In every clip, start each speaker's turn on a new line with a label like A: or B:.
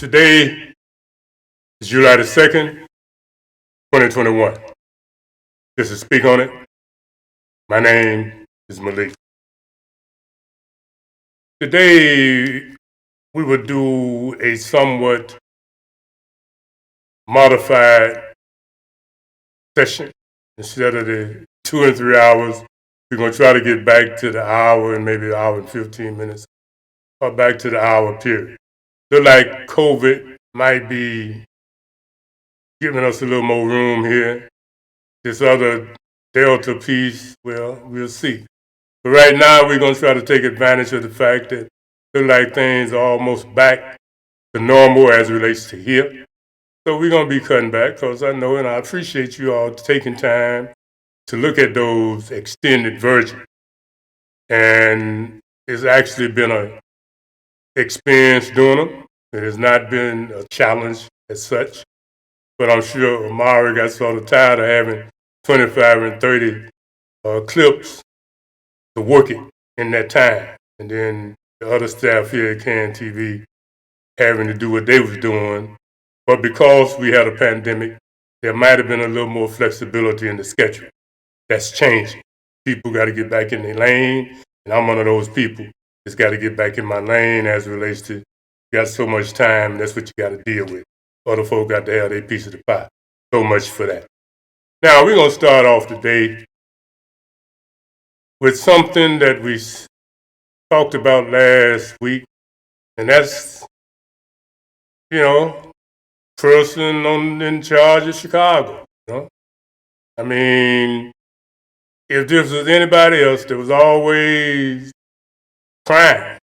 A: Today is July the 2nd, 2021. This is Speak On It. My name is Malik. Today, we will do a somewhat modified session. Instead of the 2 and 3 hours, we're going to try to get back to the hour and maybe an hour and 15 minutes, or back to the hour period. Look like COVID might be giving us a little more room here. This other Delta piece, well, we'll see. But right now, we're going to try to take advantage of the fact that look like things are almost back to normal as it relates to here. So we're going to be cutting back because I know and I appreciate you all taking time to look at those extended versions. And it's actually been an experience doing them. It has not been a challenge as such. But I'm sure Amari got sort of tired of having 25 and 30 clips to work it in that time. And then the other staff here at CAN TV having to do what they was doing. But because we had a pandemic, there might have been a little more flexibility in the schedule. That's changing. People got to get back in their lane, and I'm one of those people that's got to get back in my lane as it relates to got so much time, and that's what you got to deal with. Other folk got to have their piece of the pie. So much for that. Now, we're going to start off today with something that we talked about last week, and that's, person in charge of Chicago. I mean, if this was anybody else that was always crying,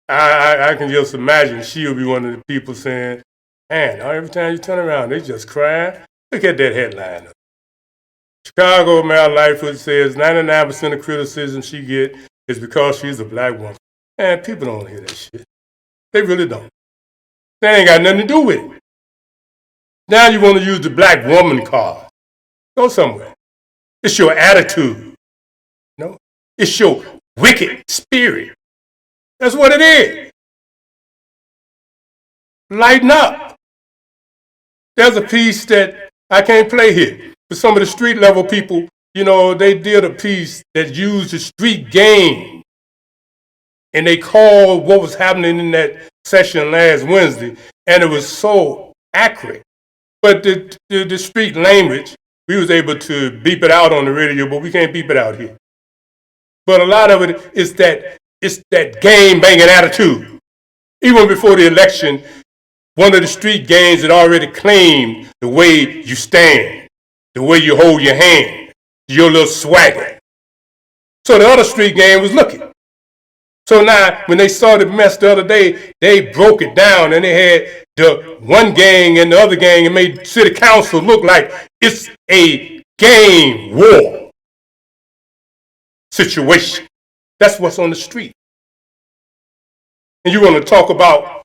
A: I can just imagine she'll be one of the people saying, man, every time you turn around, they just cry. Look at that headline. Chicago Mayor Lightfoot says 99% of criticism she gets is because she's a black woman. Man, people don't hear that shit. They really don't. They ain't got nothing to do with it. Now you want to use the black woman card. Go somewhere. It's your attitude. It's your wicked spirit. That's what it is. Lighten up. There's a piece that I can't play here. But some of the street level people, they did a piece that used the street game. And they called what was happening in that session last Wednesday. And it was so accurate. But the street language, we was able to beep it out on the radio, but we can't beep it out here. But a lot of it is that game-banging attitude. Even before the election, one of the street gangs had already claimed the way you stand, the way you hold your hand, your little swagger. So the other street gang was looking. So now, when they saw the mess the other day, they broke it down and they had the one gang and the other gang and made city council look like it's a gang war situation. That's what's on the street. And you want to talk about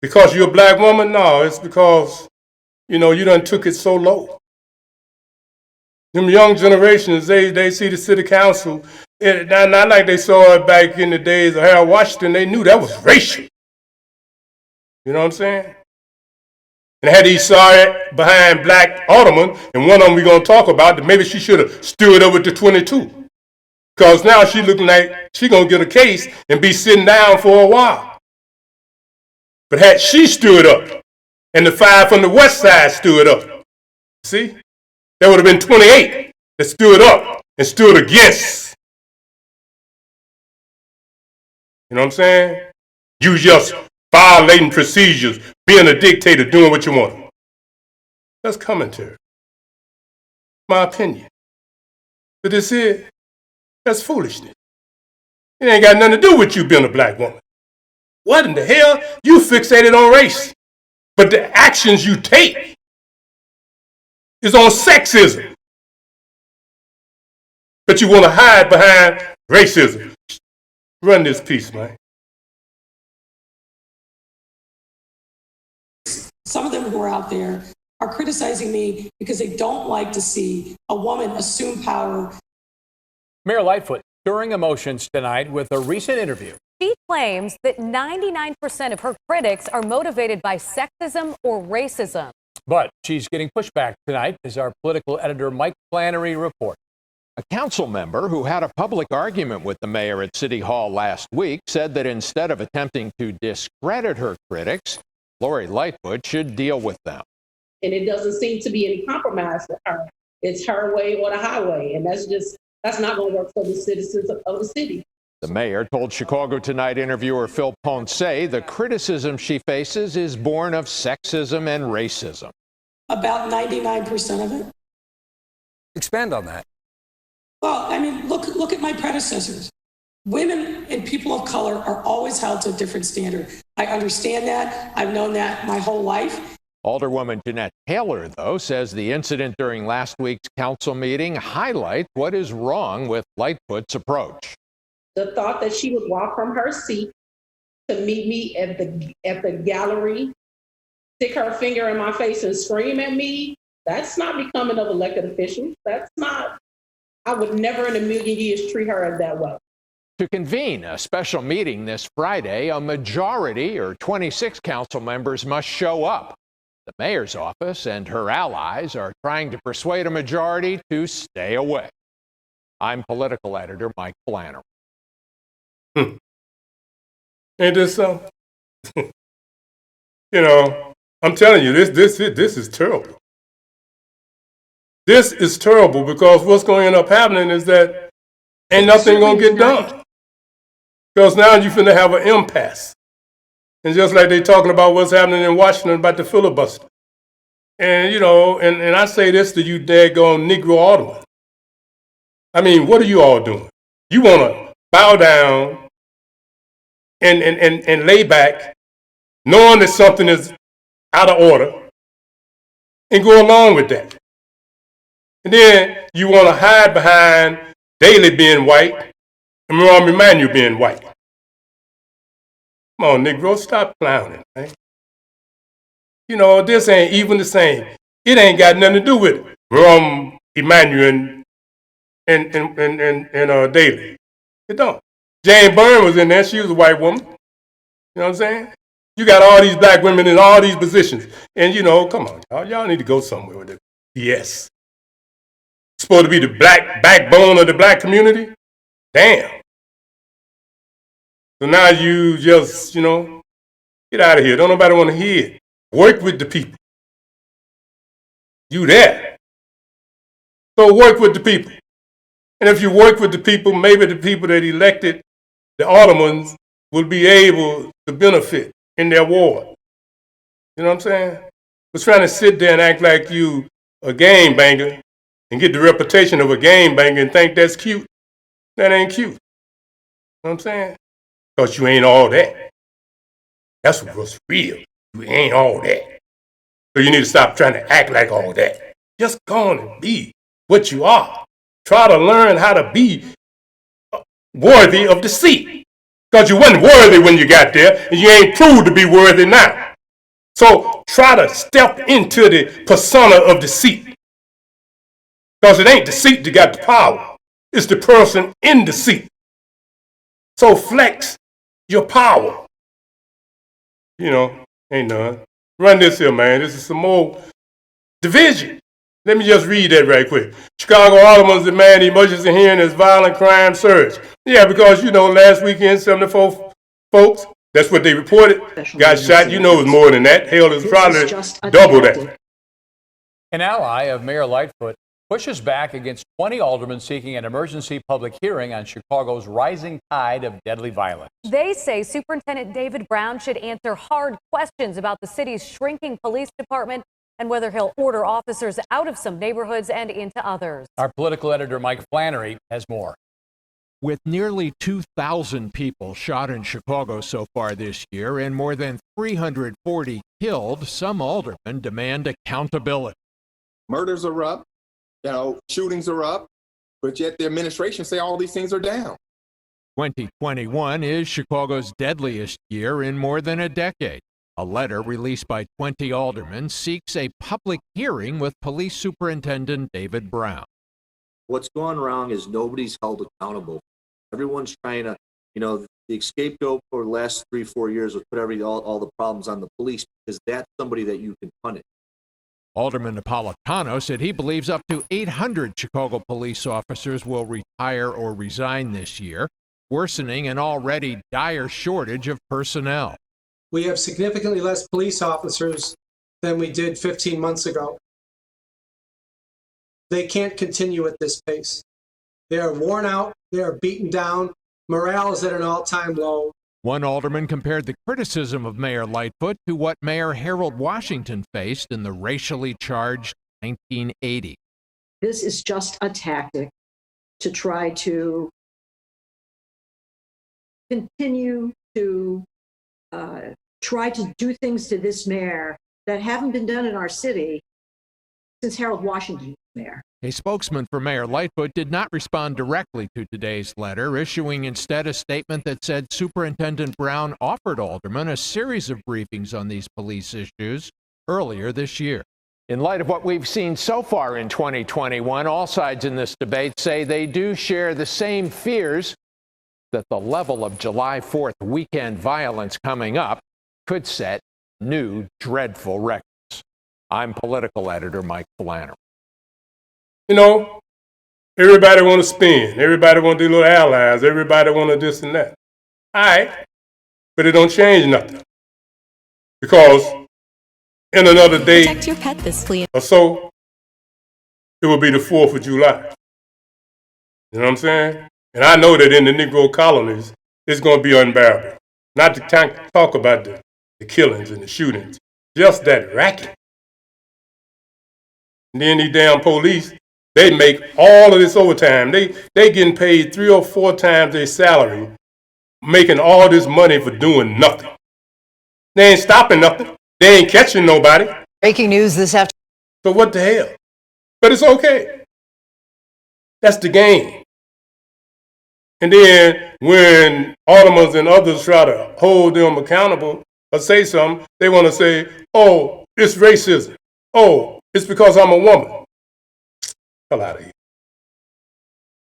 A: because you're a black woman? No, it's because, you done took it so low. Them young generations, they see the city council, not like they saw it back in the days of Harold Washington. They knew that was racial. You know what I'm saying? And had these sorry behind black aldermen, and one of them we're going to talk about, that maybe she should have stood up with the 22. Because now she looking like she going to get a case and be sitting down for a while. But had she stood up, and the 5 from the west side stood up, see? There would have been 28 that stood up and stood against. You know what I'm saying? You just violating procedures, being a dictator, doing what you want. That's commentary. My opinion. But this here, that's foolishness. It ain't got nothing to do with you being a black woman. What in the hell? You fixated on race. But the actions you take is on sexism. But you want to hide behind racism. Run this piece, man.
B: Some of them who are out there are criticizing me because they don't like to see a woman assume power.
C: Mayor Lightfoot stirring emotions tonight with a recent interview She claims that 99% of her critics are motivated by sexism or racism.
D: But she's getting pushback tonight, as our political editor Mike Flannery reports.
E: A council member who had a public argument with the mayor at City Hall last week said that instead of attempting to discredit her critics, Lori Lightfoot should deal with them.
F: And it doesn't seem to be any compromise for her. It's her way or the highway. And that's not going to work for the citizens of the city.
E: The mayor told Chicago Tonight interviewer Phil Ponce the criticism she faces is born of sexism and racism.
B: About 99% of it.
D: Expand on that.
B: Well, I mean, look at my predecessors. Women and people of color are always held to a different standard. I understand that. I've known that my whole life.
E: Alderwoman Jeanette Taylor, though, says the incident during last week's council meeting highlights what is wrong with Lightfoot's approach.
F: The thought that she would walk from her seat to meet me at the gallery, stick her finger in my face and scream at me, that's not becoming of elected officials. That's not, I would never in a million years treat her that way.
E: To convene a special meeting this Friday, a majority, or 26 council members, must show up. The mayor's office and her allies are trying to persuade a majority to stay away. I'm political editor Mike Flannery.
A: Ain't this something? You know, I'm telling you, this is terrible. This is terrible because what's going to end up happening is that ain't nothing going to get done. Because now you're finna have an impasse. And just like they talking about what's happening in Washington about the filibuster. And, you know, and I say this to you daggone Negro Alderman. I mean, what are you all doing? You want to bow down and lay back, knowing that something is out of order, and go along with that. And then you want to hide behind Daley being white and Rahm Emanuel being white. Come on, Negro, stop clowning, man. You know, this ain't even the same. It ain't got nothing to do with it. Rahm Emanuel and Daley. It don't. Jane Byrne was in there. She was a white woman. You know what I'm saying? You got all these black women in all these positions. And, you know, come on, y'all. Y'all need to go somewhere with it. Yes. Supposed to be the black backbone of the black community? Damn. So now you just, you know, get out of here. Don't nobody want to hear it. Work with the people. You there. So work with the people. And if you work with the people, maybe the people that elected the aldermen will be able to benefit in their ward. You know what I'm saying? But trying to sit there and act like you a game banger and get the reputation of a game banger and think that's cute, that ain't cute. You know what I'm saying? Because you ain't all that. That's what's real. You ain't all that. So you need to stop trying to act like all that. Just go on and be what you are. Try to learn how to be worthy of the seat. Because you wasn't worthy when you got there, and you ain't proved to be worthy now. So try to step into the persona of the seat. Because it ain't the seat that got the power. It's the person in the seat. So flex your power. You know, ain't none. Run this here, man. This is some more division. Let me just read that right quick. Chicago Aldermen demand emergency hearing as violent crime surge. Yeah, because, you know, last weekend, 74 folks, that's what they reported, got shot. You know it was more than that. Hell, it's probably double that.
D: An ally of Mayor Lightfoot pushes back against 20 aldermen seeking an emergency public hearing on Chicago's rising tide of deadly violence.
C: They say Superintendent David Brown should answer hard questions about the city's shrinking police department and whether he'll order officers out of some neighborhoods and into others.
D: Our political editor Mike Flannery has more.
E: With nearly 2,000 people shot in Chicago so far this year and more than 340 killed, some aldermen demand accountability.
G: Murders are up, you know, shootings are up, but yet the administration say all these things are down.
E: 2021 is Chicago's deadliest year in more than a decade. A letter released by 20 aldermen seeks a public hearing with Police Superintendent David Brown.
H: What's gone wrong is nobody's held accountable. Everyone's trying to, you know, the scapegoat for the last 3-4 years was put all the problems on the police, because that's somebody that you can punish.
E: Alderman Napolitano said he believes up to 800 Chicago police officers will retire or resign this year, worsening an already dire shortage of personnel.
I: We have significantly less police officers than we did 15 months ago. They can't continue at this pace. They are worn out, they are beaten down, morale is at an all-time low.
E: One alderman compared the criticism of Mayor Lightfoot to what Mayor Harold Washington faced in the racially charged 1980.
J: This is just a tactic to try to continue to try to do things to this mayor that haven't been done in our city since Harold Washington was mayor.
E: A spokesman for Mayor Lightfoot did not respond directly to today's letter, issuing instead a statement that said Superintendent Brown offered aldermen a series of briefings on these police issues earlier this year. In light of what we've seen so far in 2021, all sides in this debate say they do share the same fears that the level of July 4th weekend violence coming up could set new dreadful records. I'm political editor Mike Flannery.
A: You know, everybody want to spin. Everybody want to do little allies. Everybody want to this and that. All right, but it don't change nothing. Because in another day
K: Protect your pet this flea
A: or so, it will be the 4th of July. You know what I'm saying? And I know that in the Negro colonies, it's going to be unbearable. Not to talk about the killings and the shootings, just that racket. And then these damn police, they make all of this overtime. They getting paid 3 or 4 times their salary, making all this money for doing nothing. They ain't stopping nothing. They ain't catching nobody.
L: Breaking news this afternoon.
A: So what the hell? But it's okay. That's the game. And then when aldermen and others try to hold them accountable or say something, they want to say, oh, it's racism. Oh, it's because I'm a woman. Hell out of here.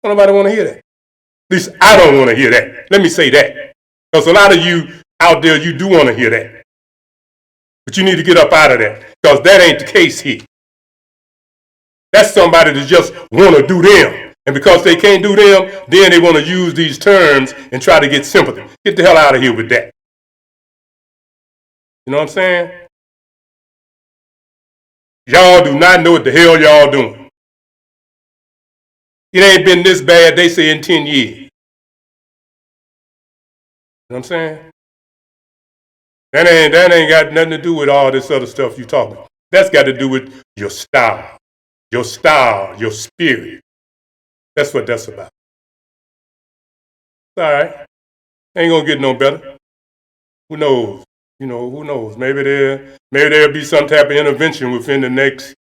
A: Nobody want to hear that. At least I don't want to hear that. Let me say that. Because a lot of you out there, you do want to hear that. But you need to get up out of that. Because that ain't the case here. That's somebody that just want to do them. And because they can't do them, then they want to use these terms and try to get sympathy. Get the hell out of here with that. You know what I'm saying? Y'all do not know what the hell y'all doing. It ain't been this bad, they say, in 10 years. You know what I'm saying? That ain't got nothing to do with all this other stuff you talking. That's got to do with your style, your spirit. That's what that's about. It's all right. Ain't gonna get no better. Who knows? You know, who knows? Maybe there'll be some type of intervention within the next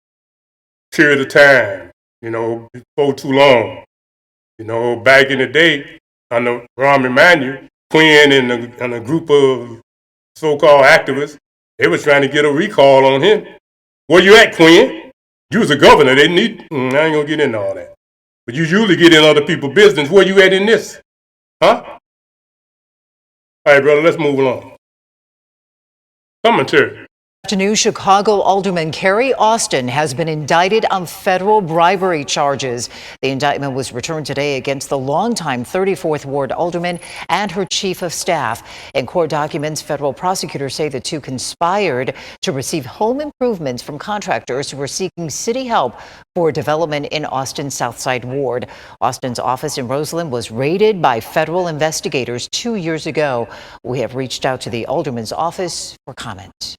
A: period of time. You know, before too long. You know, back in the day, under Rahm Emanuel, Quinn and a group of so-called activists, they was trying to get a recall on him. Where you at, Quinn? You was a governor. They need. I ain't gonna get into all that. But you usually get in other people's business. Where you at in this? Huh? All right, brother, let's move along. Commentary.
L: Afternoon, Chicago Alderman Carrie Austin has been indicted on federal bribery charges. The indictment was returned today against the longtime 34th Ward Alderman and her chief of staff. In court documents, federal prosecutors say the two conspired to receive home improvements from contractors who were seeking city help for development in Austin's Southside Ward. Austin's office in Roseland was raided by federal investigators 2 years ago. We have reached out to the alderman's office for comment.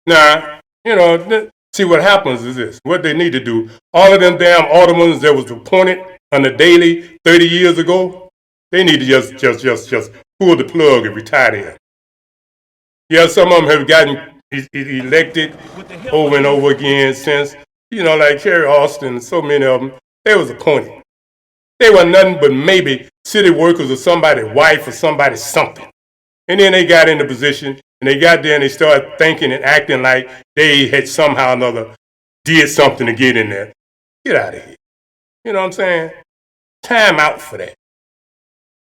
A: Now, you know, see what happens is this. What they need to do, all of them damn aldermen that was appointed on the daily 30 years ago, they need to just pull the plug and retire them. Yeah, some of them have gotten elected over and over again since, you know, like Carrie Austin, so many of them, they was appointed. They were nothing but maybe city workers or somebody's wife or somebody's something. And then they got in the position, and they got there and they started thinking and acting like they had somehow or another did something to get in there. Get out of here. You know what I'm saying? Time out for that.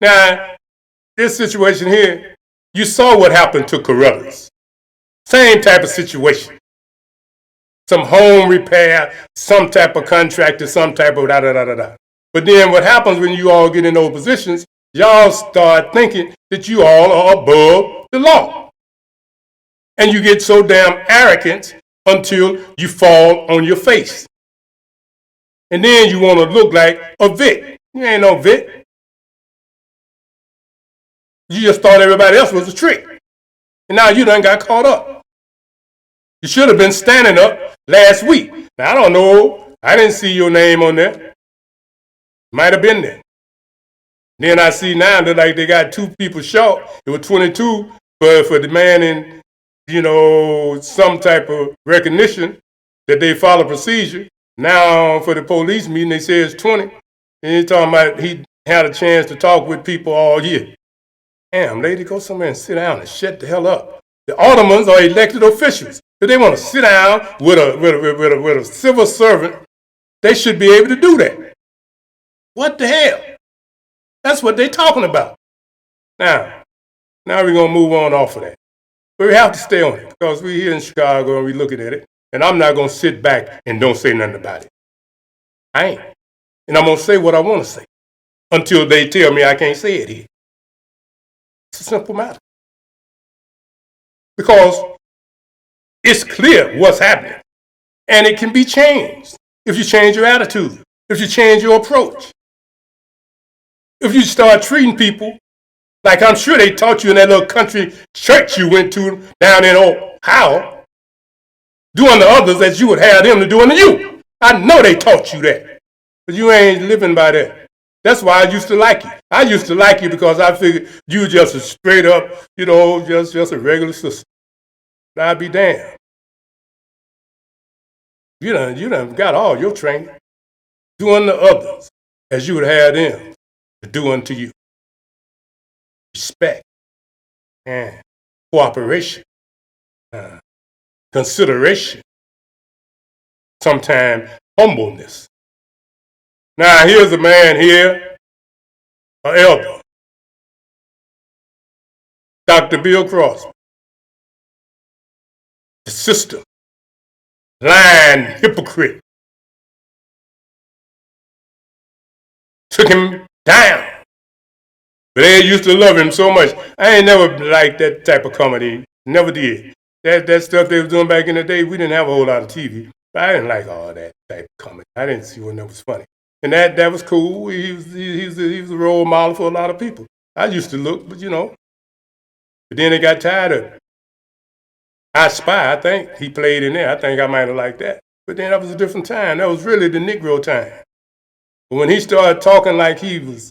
A: Now, this situation here, you saw what happened to Corellis. Same type of situation. Some home repair, some type of contractor, some type of da-da-da-da-da. But then what happens when you all get in those positions, y'all start thinking that you all are above the law. And you get so damn arrogant until you fall on your face. And then you want to look like a Vic. You ain't no Vic. You just thought everybody else was a trick. And now you done got caught up. You should have been standing up last week. Now, I don't know. I didn't see your name on there. Might have been there. Then I see now that like they got 2 people short. It was 22 for demanding, some type of recognition that they follow procedure. Now for the police meeting, they say it's 20. And he's talking about he had a chance to talk with people all year. Damn, lady, go somewhere and sit down and shut the hell up. The aldermen are elected officials. If they want to sit down with a civil servant, they should be able to do that. What the hell? That's what they're talking about. Now we're going to move on off of that. But we have to stay on it because we're here in Chicago and we're looking at it. And I'm not going to sit back and don't say nothing about it. I ain't. And I'm going to say what I want to say until they tell me I can't say it here. It's a simple matter. Because it's clear what's happening. And it can be changed if you change your attitude, if you change your approach. If you start treating people like I'm sure they taught you in that little country church you went to down in Ohio, doing to others as you would have them to do unto you. I know they taught you that. But you ain't living by that. That's why I used to like you. I used to like you because I figured you just a straight up, just a regular sister. I'd be damned. You done got all your training. Doing to others as you would have them to do unto you. Respect and cooperation, consideration, sometimes humbleness. Now here's a man here, an elder, Dr. Bill Cosby, the system, lying hypocrite, took him down. But they used to love him so much. I ain't never liked that type of comedy. Never did. That stuff they was doing back in the day, we didn't have a whole lot of TV. But I didn't like all that type of comedy. I didn't see when that was funny. And that was cool. He was a role model for a lot of people. I used to look, but But then they got tired of it. I Spy, I think he played in there. I think I might have liked that. But then that was a different time. That was really the Negro time. But when he started talking like he was,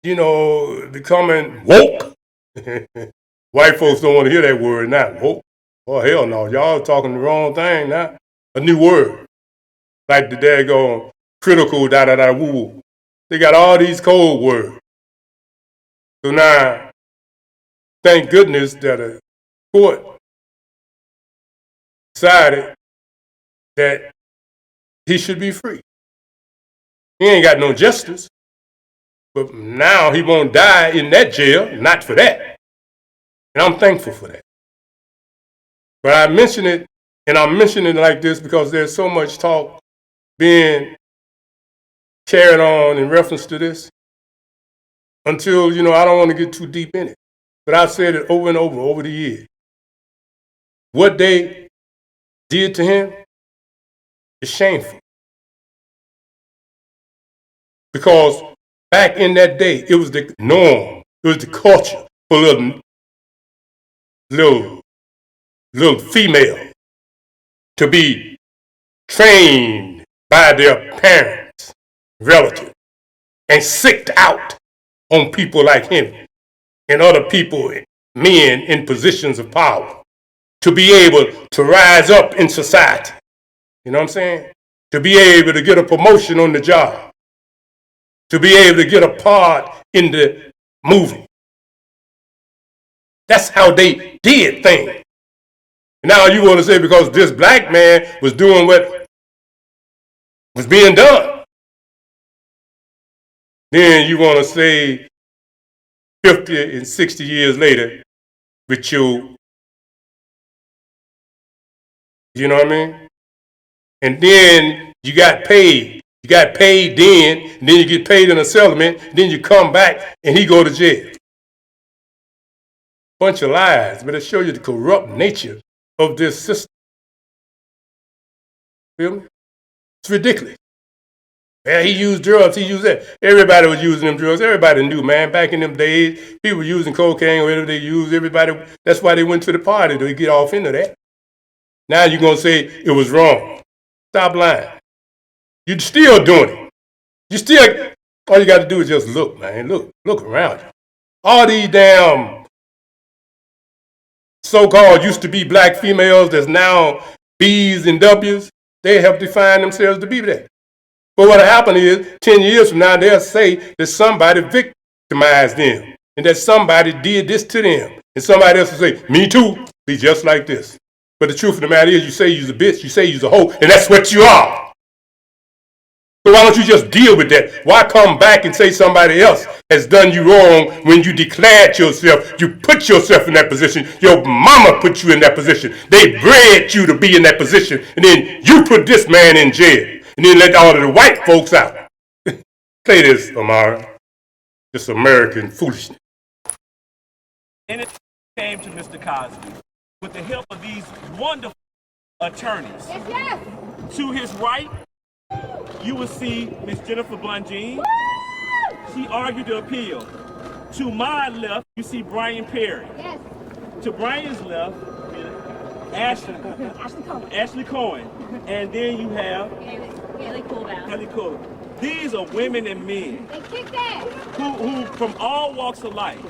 A: becoming woke. White folks don't want to hear that word now, woke. Oh, hell no, y'all talking the wrong thing now. A new word. Like the daggone critical da-da-da woo. They got all these code words. So now, thank goodness that a court decided that he should be free. He ain't got no justice. But now he won't die in that jail, not for that. And I'm thankful for that. But I mention it, and I'm mentioning it like this because there's so much talk being carried on in reference to this until, I don't want to get too deep in it. But I've said it over and over the years. What they did to him is shameful. Because back in that day, it was the norm. It was the culture for little female to be trained by their parents, relatives, and sicked out on people like him and other people, men in positions of power, to be able to rise up in society. You know what I'm saying? To be able to get a promotion on the job. To be able to get a part in the movie. That's how they did things. Now you want to say because this black man was doing what was being done, then you want to say 50 and 60 years later with your, you know what I mean? And then you got paid. You got paid then, and then you get paid in a settlement, and then you come back and he go to jail. Bunch of lies, but it shows you the corrupt nature of this system. Feel me? It's ridiculous. Yeah, he used drugs, he used that. Everybody was using them drugs. Everybody knew, man. Back in them days, people were using cocaine or whatever they used. Everybody, that's why they went to the party, to get off into that. Now you're going to say it was wrong. Stop lying. You're still doing it. You still, all you got to do is just look, man. Look around you. All these damn so-called used to be black females that's now B's and W's, they have defined themselves to be that. But what happened is, 10 years from now, they'll say that somebody victimized them and that somebody did this to them. And somebody else will say, me too, be just like this. But the truth of the matter is, you say you're a bitch, you say you're a hoe, and that's what you are. So why don't you just deal with that? Why come back and say somebody else has done you wrong when you declared yourself, you put yourself in that position, your mama put you in that position, they bred you to be in that position, and then you put this man in jail, and then let all of the white folks out. Say this, Amara. This American foolishness.
K: And it came to Mr. Cosby with the help of these wonderful attorneys. Yes. To his right, you will see Ms. Jennifer Blungeen. She argued the appeal. To my left, you see Brian Perry. Yes. To Brian's left, Ashley Cohen. And then you have Haley Coolbaugh. These are women and men who from all walks of life.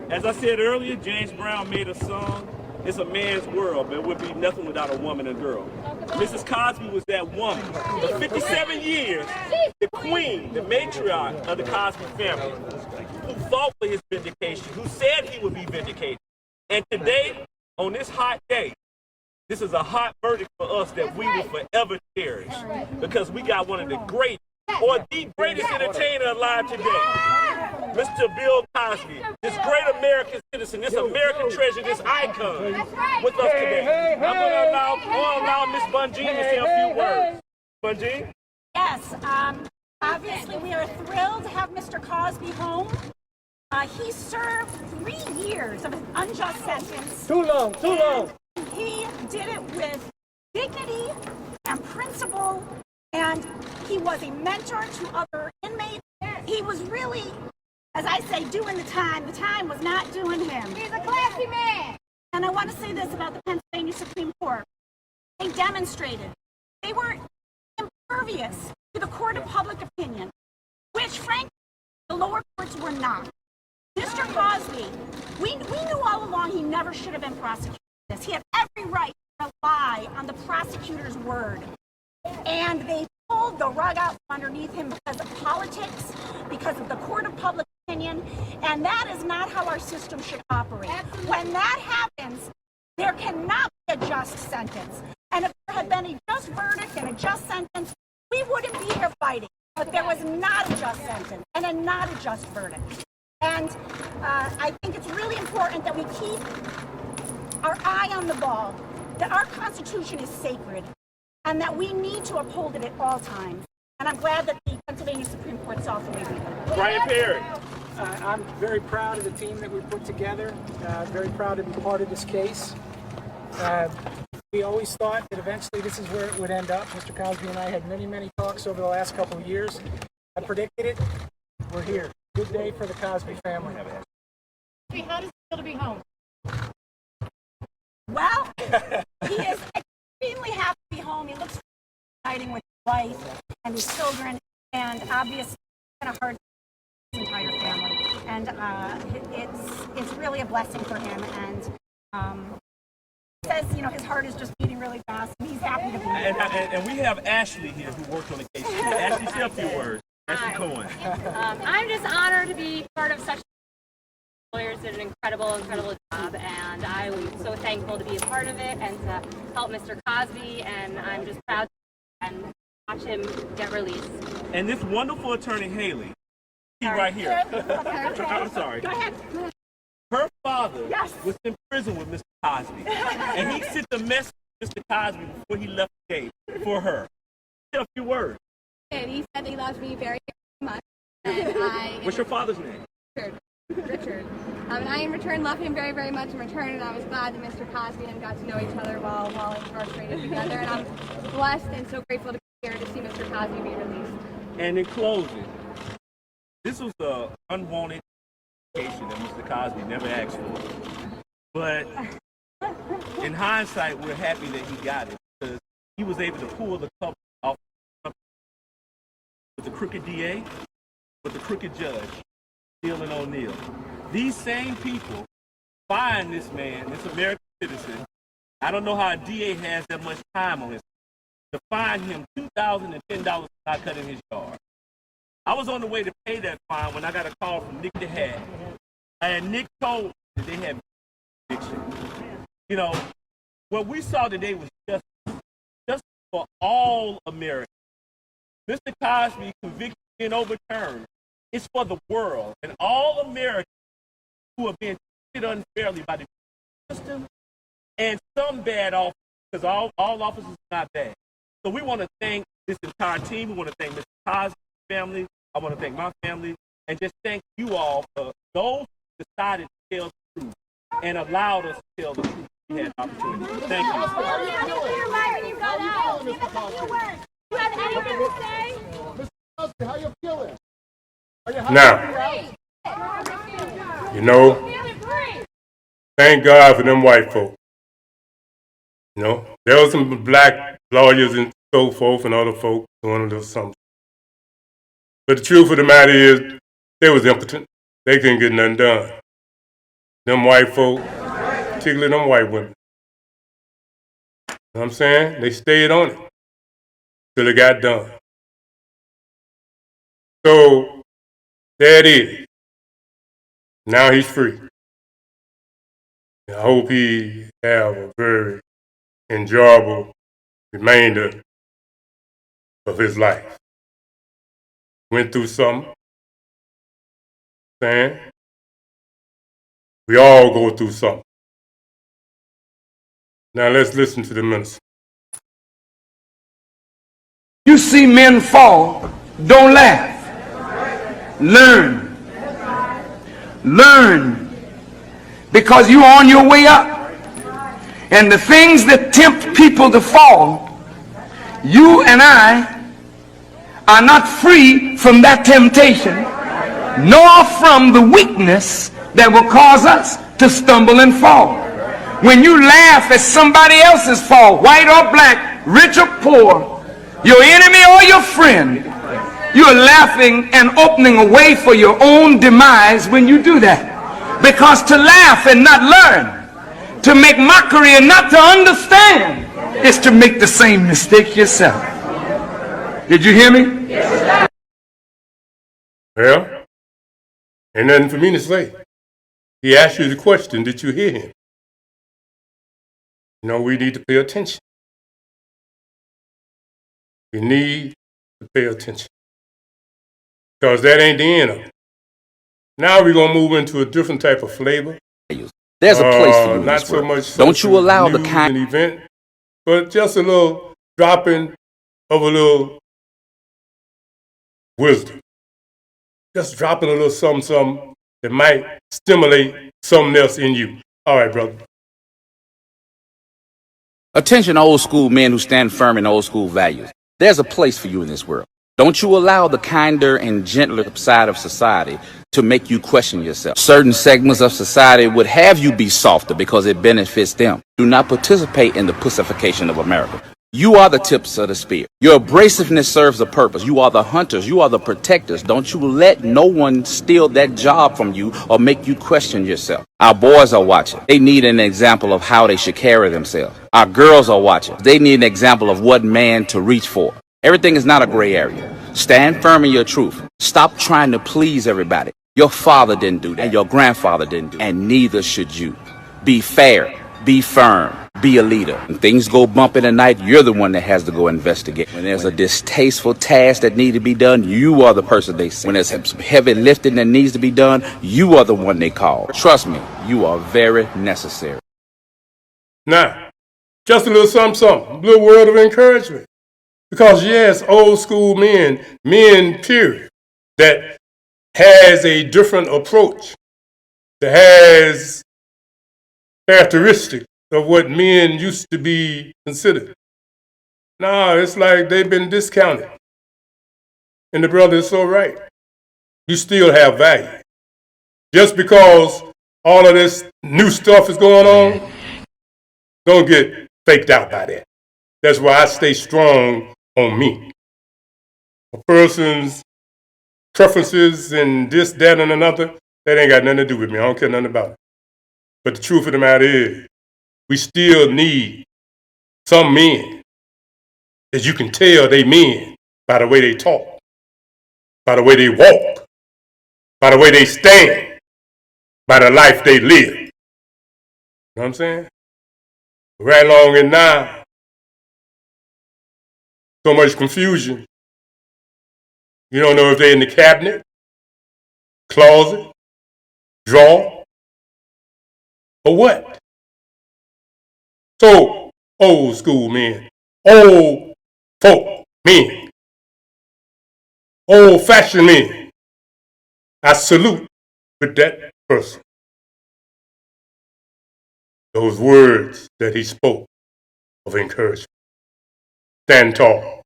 K: As I said earlier, James Brown made a song, it's a man's world, but it would be nothing without a woman and girl. Mrs. Cosby was that woman. For 57 years, the queen, the matriarch of the Cosby family, who fought for his vindication, who said he would be vindicated. And today, on this hot day, this is a hot verdict for us that we will forever cherish. Because we got one of the great, or the greatest entertainer alive today. Mr. Bill Cosby, this great American citizen, this American treasure, this icon with us today. I'm going to allow Ms. Blungeen to say a few words. Blungeen?
M: Yes, obviously we are thrilled to have Mr. Cosby home. He served 3 years of an unjust sentence.
K: Too long.
M: He did it with dignity and principle, and he was a mentor to other inmates. He was really, as I say, doing the time. The time was not doing him. He's a classy man. And I want to say this about the Pennsylvania Supreme Court. They demonstrated they were impervious to the court of public opinion, which, frankly, the lower courts were not. Mr. Cosby, we knew all along he never should have been prosecuted. He had every right to rely on the prosecutor's word. And they pulled the rug out from underneath him because of politics, because of the court of public opinion, and that is not how our system should operate. When that happens, there cannot be a just sentence. And if there had been a just verdict and a just sentence, we wouldn't be here fighting. But there was not a just sentence and a not a just verdict. And I think it's really important that we keep our eye on the ball, that our Constitution is sacred, and that we need to uphold it at all times. And I'm glad that the Pennsylvania Supreme Court saw the way we did.
K: Brian Perry.
N: I'm very proud of the team that we put together, very proud to be part of this case. We always thought that eventually this is where it would end up. Mr. Cosby and I had many talks over the last couple of years. I predicted it. We're here. Good day for the Cosby family.
M: How does it feel to be home? Well, he is extremely happy to be home. He looks exciting with his wife and his children, and obviously it's been a hard time for his entire family. And it's really a blessing for him. And he says, his heart is just beating really fast, and he's happy to be here.
K: And we have Ashley here who worked on the case. Ashley, say a few words. Ashley Cohen.
O: I'm just honored to be part of such. Lawyers did an incredible job, and I was so thankful to be a part of it and to help Mr. Cosby, and I'm just proud to watch him get released.
K: And this wonderful attorney, Haley, right here. I'm sorry.
M: Go ahead.
K: Her father was in prison with Mr. Cosby, and he sent a message to Mr. Cosby before he left the gate for her. Say a few words.
P: And he said that he loves me very, very much. And
K: What's your father's name?
P: Richard. And I in return love him very, very much in return, and I was glad that Mr. Cosby and got to know each other while incarcerated together, and I'm blessed and so grateful to be here to see Mr. Cosby be released.
K: And in closing, this was an unwanted vacation that Mr. Cosby never asked for. But in hindsight, we're happy that he got it because he was able to pull the cover off with the crooked DA, with the crooked judge, Steele and O'Neill. These same people find this man, this American citizen. I don't know how a DA has that much time on his to find him $2,010 for not cutting his yard. I was on the way to pay that fine when I got a call from Nick DeHatt. And Nick told me that they had addiction. You know, what we saw today was just for all Americans. Mr. Cosby convicted and overturned. It's for the world and all Americans who are being treated unfairly by the system and some bad officers, because all officers are not bad. So we want to thank this entire team. We want to thank Mr. Cosby's family. I want to thank my family and just thank you all for those who decided to tell the truth and allowed us to tell the truth. We had the opportunity. Thank you.
M: You have anything to say?
G: Cosby, how you feeling?
A: Now, you know, thank God for them white folk. You know, there were some black lawyers and so forth and other folks doing a little something. But the truth of the matter is, they was impotent. They couldn't get nothing done. Them white folk, particularly them white women. You know what I'm saying? They stayed on it till it got done. So, there it is. Now he's free. And I hope he have a very enjoyable remainder of his life. Went through something. Saying we all go through something. Now let's listen to the minister.
Q: You see men fall, don't laugh. Learn. Learn. Because you're on your way up. And the things that tempt people to fall, you and I are not free from that temptation, nor from the weakness that will cause us to stumble and fall. When you laugh at somebody else's fall, white or black, rich or poor, your enemy or your friend, you're laughing and opening a way for your own demise when you do that. Because to laugh and not learn, to make mockery and not to understand, is to make the same mistake yourself. Did you hear me? Yes.
A: Well, ain't nothing for me to say. He asked you the question, did you hear him? You know, we need to pay attention. We need to pay attention. Because that ain't the end of it. Now we're going to move into a different type of flavor.
R: There's a place for you in
A: not
R: this
A: so
R: world.
A: much
R: Don't you allow the
A: news
R: kind
A: and event, but just a little dropping of a little wisdom. Just dropping a little something that might stimulate something else in you. All right, brother.
R: Attention, old school men who stand firm in old school values. There's a place for you in this world. Don't you allow the kinder and gentler side of society to make you question yourself. Certain segments of society would have you be softer because it benefits them. Do not participate in the pussification of America. You are the tips of the spear. Your abrasiveness serves a purpose. You are the hunters. You are the protectors. Don't you let no one steal that job from you or make you question yourself. Our boys are watching. They need an example of how they should carry themselves. Our girls are watching. They need an example of what man to reach for. Everything is not a gray area. Stand firm in your truth. Stop trying to please everybody. Your father didn't do that, and your grandfather didn't do that, and neither should you. Be fair. Be firm. Be a leader. When things go bump in the night, you're the one that has to go investigate. When there's a distasteful task that needs to be done, you are the person they send. When there's some heavy lifting that needs to be done, you are the one they call. Trust me, you are very necessary.
A: Now, just a little something, a little word of encouragement. Because yes, old school men period, that has a different approach, that has characteristics of what men used to be considered. No, it's like they've been discounted. And the brother is so right. You still have value. Just because all of this new stuff is going on, don't get faked out by that. That's why I stay strong on me. A person's preferences and this, that, and another, that ain't got nothing to do with me. I don't care nothing about it. But the truth of the matter is, we still need some men that you can tell they men by the way they talk, by the way they walk, by the way they stand, by the life they live. You know what I'm saying? Right along and now, so much confusion. You don't know if they're in the cabinet, closet, drawer, or what. So, old school men, old folk men, old fashioned men, I salute with that person. Those words that he spoke of encouragement. Stand tall.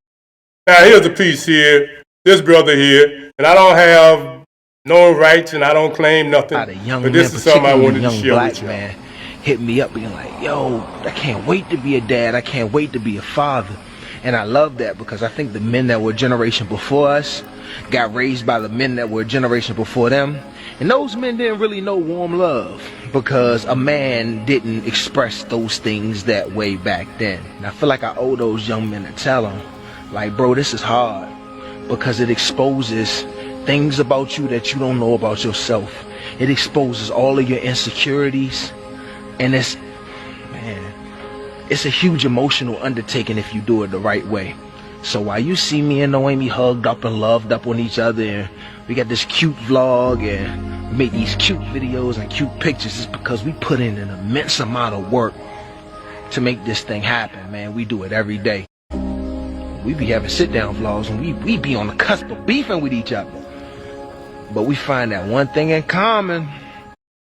A: Now here's a piece here, this brother here, and I don't have no rights and I don't claim nothing, but this is something I wanted to share with you.
S: Man hit me up being like, yo, I can't wait to be a dad, I can't wait to be a father. And I love that because I think the men that were a generation before us got raised by the men that were a generation before them. And those men didn't really know warm love because a man didn't express those things that way back then. And I feel like I owe those young men to tell them, like, bro, this is hard because it exposes things about you that you don't know about yourself. It exposes all of your insecurities. And it's a huge emotional undertaking if you do it the right way. So while you see me and Noemi hugged up and loved up on each other, and we got this cute vlog and we make these cute videos and cute pictures, it's because we put in an immense amount of work to make this thing happen, man. We do it every day. We be having sit-down vlogs and we be on the cusp of beefing with each other. But we find that one thing in common.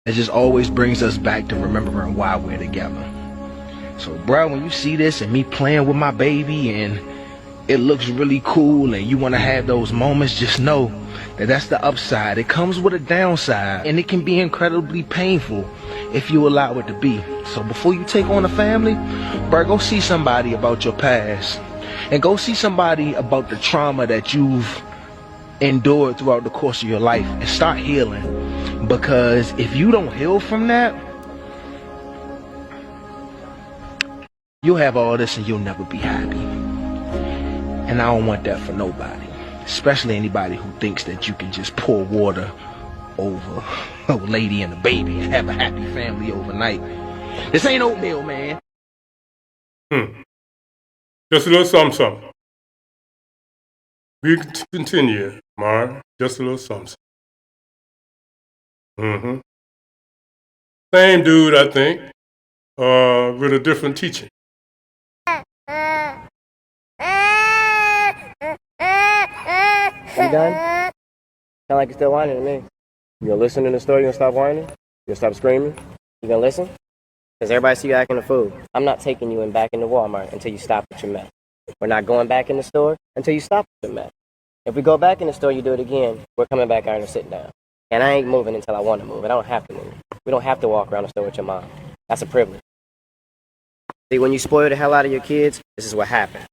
S: It just always brings us back to remembering why we're together. So, bro, when you see this and me playing with my baby and it looks really cool and you want to have those moments, just know that that's the upside. It comes with a downside and it can be incredibly painful if you allow it to be. So before you take on a family, bro, go see somebody about your past and go see somebody about the trauma that you've endured throughout the course of your life and start healing. Because if you don't heal from that, you'll have all this and you'll never be happy. And I don't want that for nobody, especially anybody who thinks that you can just pour water over a lady and a baby and have a happy family overnight. This ain't oatmeal, man.
A: Just a little something. We continue, Mark. Just a little something. Same dude, I think, with a different teaching.
T: You done? Sound like you're still whining to me. You gonna listen to the story? You gonna stop whining? You gonna stop screaming? You gonna listen? Because everybody see you acting a fool. I'm not taking you back into Walmart until you stop with your mess. We're not going back in the store until you stop with your mess. If we go back in the store, you do it again, we're coming back out and sitting down. And I ain't moving until I want to move. And I don't have to move. We don't have to walk around the store with your mom. That's a privilege. See, when you spoil the hell out of your kids, this is what happens.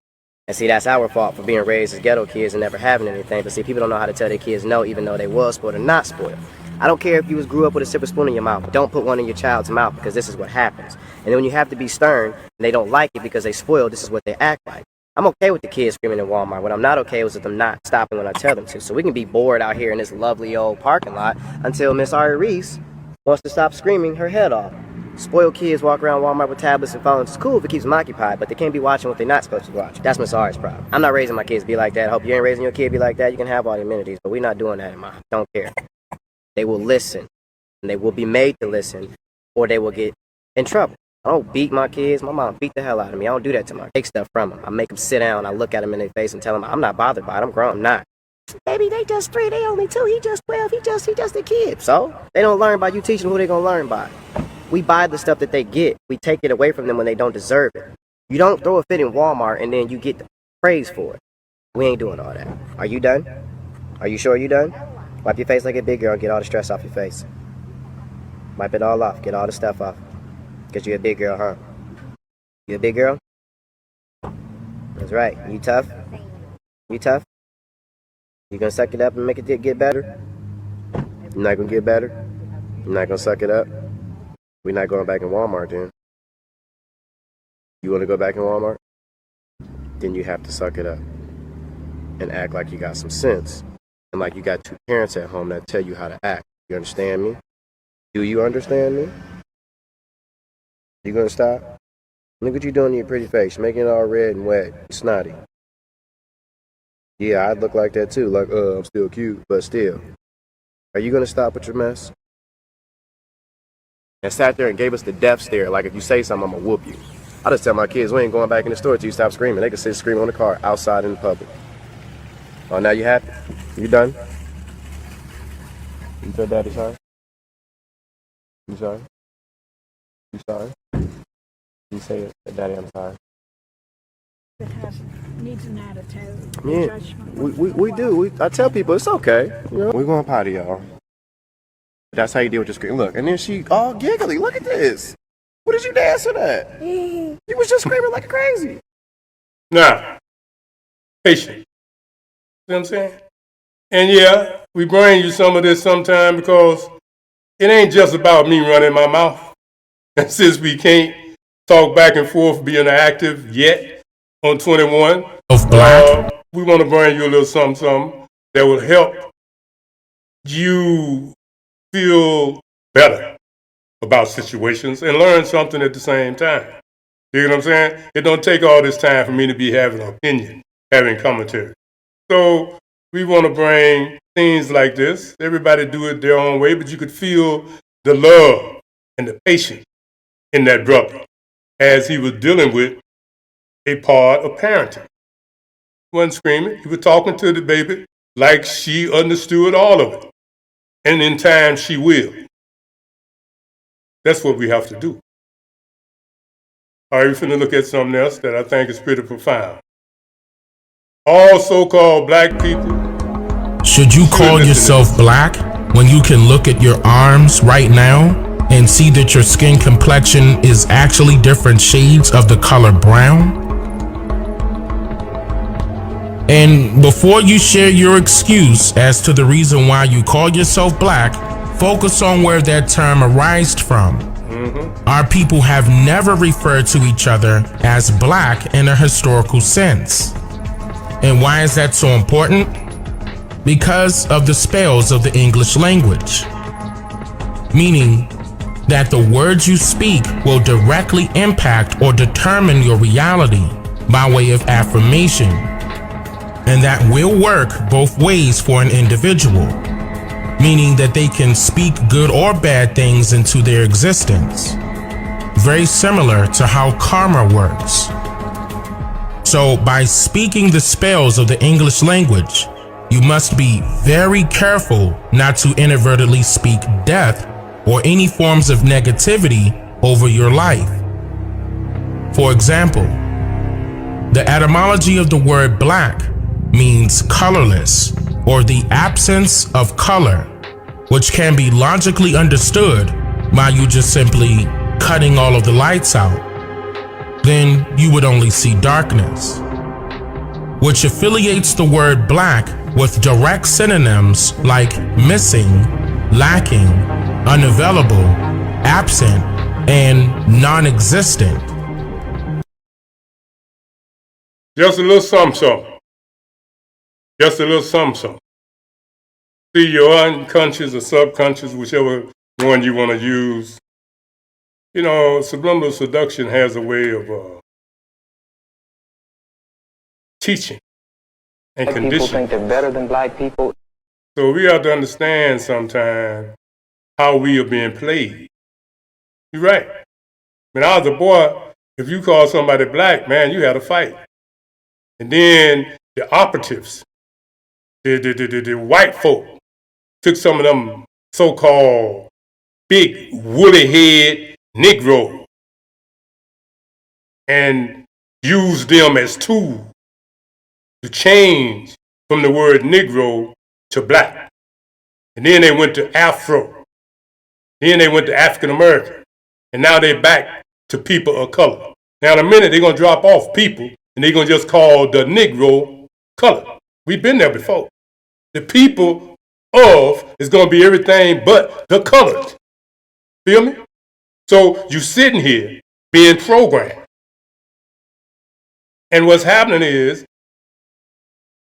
T: And see, that's our fault for being raised as ghetto kids and never having anything. But see, people don't know how to tell their kids no, even though they was spoiled or not spoiled. I don't care if you grew up with a silver spoon in your mouth. Don't put one in your child's mouth because this is what happens. And then when you have to be stern and they don't like it because they spoiled, this is what they act like. I'm okay with the kids screaming in Walmart. What I'm not okay with is them not stopping when I tell them to. So we can be bored out here in this lovely old parking lot until Miss Ari Reese wants to stop screaming her head off. Spoiled kids walk around Walmart with tablets and phones. It's cool if it keeps them occupied, but they can't be watching what they're not supposed to watch. That's Miss R's problem. I'm not raising my kids to be like that. I hope you ain't raising your kid to be like that. You can have all the amenities, but we're not doing that in my house. Don't care. They will listen, and they will be made to listen, or they will get in trouble. I don't beat my kids. My mom beat the hell out of me. I don't do that to my kids. Take stuff from them. I make them sit down. I look at them in their face and tell them I'm not bothered by it. I'm grown. I'm not. Baby, they just 3. They only 2. He just 12. He just a kid. So they don't learn by you teaching who they gonna learn by. We buy the stuff that they get. We take it away from them when they don't deserve it. You don't throw a fit in Walmart and then you get praise for it. We ain't doing all that. Are you done? Are you sure you done? Wipe your face like a big girl and get all the stress off your face. Wipe it all off. Get all the stuff off. Because you're a big girl, huh? You a big girl? That's right. You tough? You tough? You gonna suck it up and make it get better? You're not gonna get better? You're not gonna suck it up? We're not going back in Walmart then. You wanna go back in Walmart? Then you have to suck it up and act like you got some sense and like you got 2 parents at home that tell you how to act. You understand me? Do you understand me? You gonna stop? Look what you doing to your pretty face, making it all red and wet and snotty. Yeah, I'd look like that too, like, I'm still cute, but still. Are you gonna stop with your mess? And sat there and gave us the death stare, like if you say something, I'm gonna whoop you. I just tell my kids, we ain't going back in the store till you stop screaming. They can sit screaming on the car outside in the public. Oh, now you happy? You done? You tell daddy sorry? You sorry? You sorry? You say it, daddy, I'm sorry.
M: That needs an attitude.
T: Yeah, we do. I tell people it's okay. You know, we're going potty, y'all. That's how you deal with your scream. Look, and then she all giggly. Look at this. What did you dancing at? You was just screaming like crazy.
A: Now, patient. See what I'm saying? And yeah, we bring you some of this sometime because it ain't just about me running my mouth. And since we can't talk back and forth being active yet on 21, we want to bring you a little something that will help you feel better about situations and learn something at the same time. You know what I'm saying? It don't take all this time for me to be having an opinion, having commentary. So we want to bring things like this. Everybody do it their own way, but you could feel the love and the patience in that brother as he was dealing with a part of parenting. He wasn't screaming. He was talking to the baby like she understood all of it. And in time, she will. That's what we have to do. All right, we're finna look at something else that I think is pretty profound. All so-called black people.
U: Should you call yourself black when you can look at your arms right now and see that your skin complexion is actually different shades of the color brown? And before you share your excuse as to the reason why you call yourself black, focus on where that term arises from. Our people have never referred to each other as black in a historical sense. And why is that so important? Because of the spells of the English language. Meaning that the words you speak will directly impact or determine your reality by way of affirmation. And that will work both ways for an individual. Meaning that they can speak good or bad things into their existence. Very similar to how karma works. So by speaking the spells of the English language, you must be very careful not to inadvertently speak death or any forms of negativity over your life. For example, the etymology of the word black means colorless or the absence of color, which can be logically understood by you just simply cutting all of the lights out. Then you would only see darkness, which affiliates the word black with direct synonyms like missing, lacking, unavailable, absent, and non-existent.
A: Just a little something. Just a little something. See, your unconscious or subconscious, whichever one you want to use, You know, subliminal seduction has a way of teaching and
B: Black people
A: conditioning.
B: think they're better than black people.
A: So we have to understand sometimes how we are being played. You're right. When I was a boy, if you called somebody black, man, you had a fight. And then the operatives, the white folk, took some of them so-called big woolly head Negroes and used them as tools to change from the word Negro to black. And then they went to Afro. Then they went to African American. And now they're back to people of color. Now in a minute they're going to drop off people and they're going to just call the Negro color. We've been there before. The people of is going to be everything but the colored. Feel me? So you sitting here being programmed. And what's happening is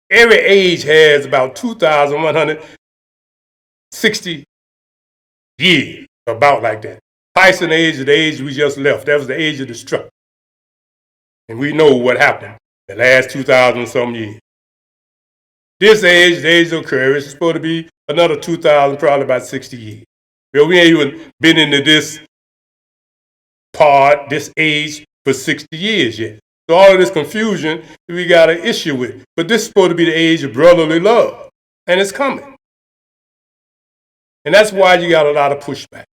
A: every age has about 2,160 years, about like that. Tyson age is the age we just left. That was the age of destruction. And we know what happened the last 2,000 some years. This age, the age of courage, is supposed to be another 2,000, probably about 60 years. Well, we ain't even been into this part, this age, for 60 years yet. So all of this confusion, we got an issue with. But this is supposed to be the age of brotherly love. And it's coming. And that's why you got a lot of pushback.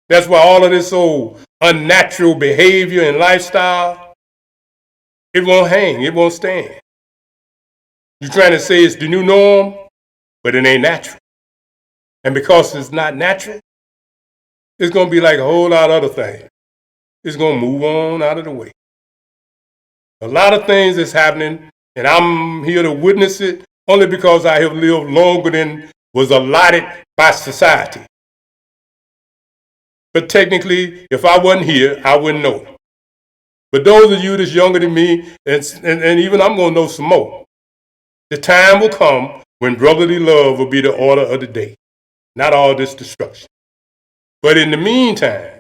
A: That's why all of this old unnatural behavior and lifestyle, it won't hang, it won't stand. You're trying to say it's the new norm, but it ain't natural. And because it's not natural, it's going to be like a whole lot of other things. It's going to move on out of the way. A lot of things is happening, and I'm here to witness it only because I have lived longer than was allotted by society. But technically, if I wasn't here, I wouldn't know. But those of you that's younger than me, and even I'm going to know some more, the time will come when brotherly love will be the order of the day, not all this destruction. But in the meantime,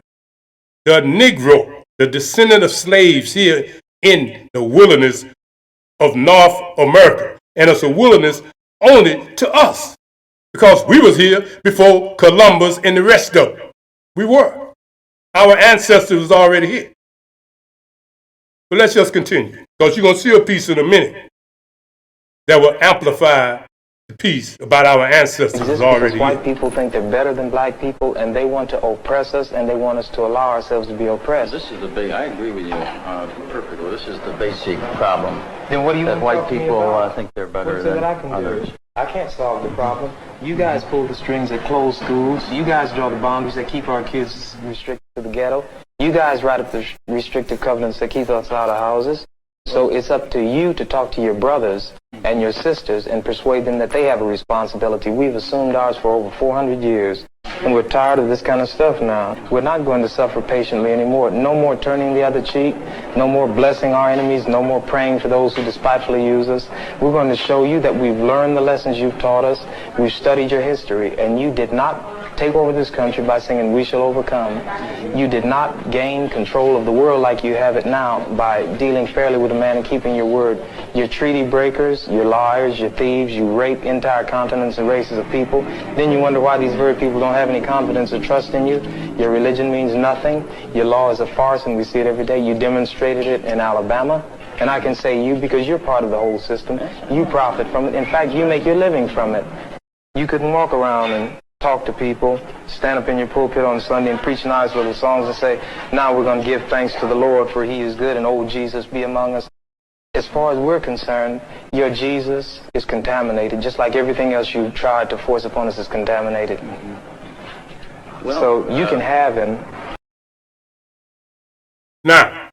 A: the Negro, the descendant of slaves here in the wilderness of North America, and it's a wilderness only to us, because we was here before Columbus and the rest of them. We were. Our ancestors was already here. But let's just continue, because you're going to see a piece in a minute that will amplify the piece about our ancestors was already here.
B: White people think they're better than black people, and they want to oppress us, and they want us to allow ourselves to be oppressed.
V: This is the big. I agree with you perfectly. This is the basic problem.
B: Then what do you
V: that
B: want
V: white
B: to
V: people think they're better than others?
B: I can't solve the problem. You guys pull the strings that close schools. You guys draw the boundaries that keep our kids restricted to the ghetto. You guys write up the restrictive covenants that keep us out of houses. So it's up to you to talk to your brothers and your sisters and persuade them that they have a responsibility. We've assumed ours for over 400 years, and we're tired of this kind of stuff now. We're not going to suffer patiently anymore. No more turning the other cheek. No more blessing our enemies. No more praying for those who despitefully use us. We're going to show you that we've learned the lessons you've taught us. We've studied your history, and you did not take over this country by singing "We Shall Overcome." You did not gain control of the world like you have it now by dealing fairly with a man and keeping your word. You're treaty breakers, you're liars, you're thieves, you rape entire continents and races of people. Then you wonder why these very people don't have any confidence or trust in you. Your religion means nothing. Your law is a farce, and we see it every day. You demonstrated it in Alabama. And I can say you because you're part of the whole system. You profit from it. In fact, you make your living from it. You couldn't walk around and talk to people, stand up in your pulpit on Sunday and preach nice little songs and say, now we're going to give thanks to the Lord for he is good and old Jesus be among us. As far as we're concerned, your Jesus is contaminated, just like everything else you tried to force upon us is contaminated.
V: Well,
B: so you can have him.
A: Now,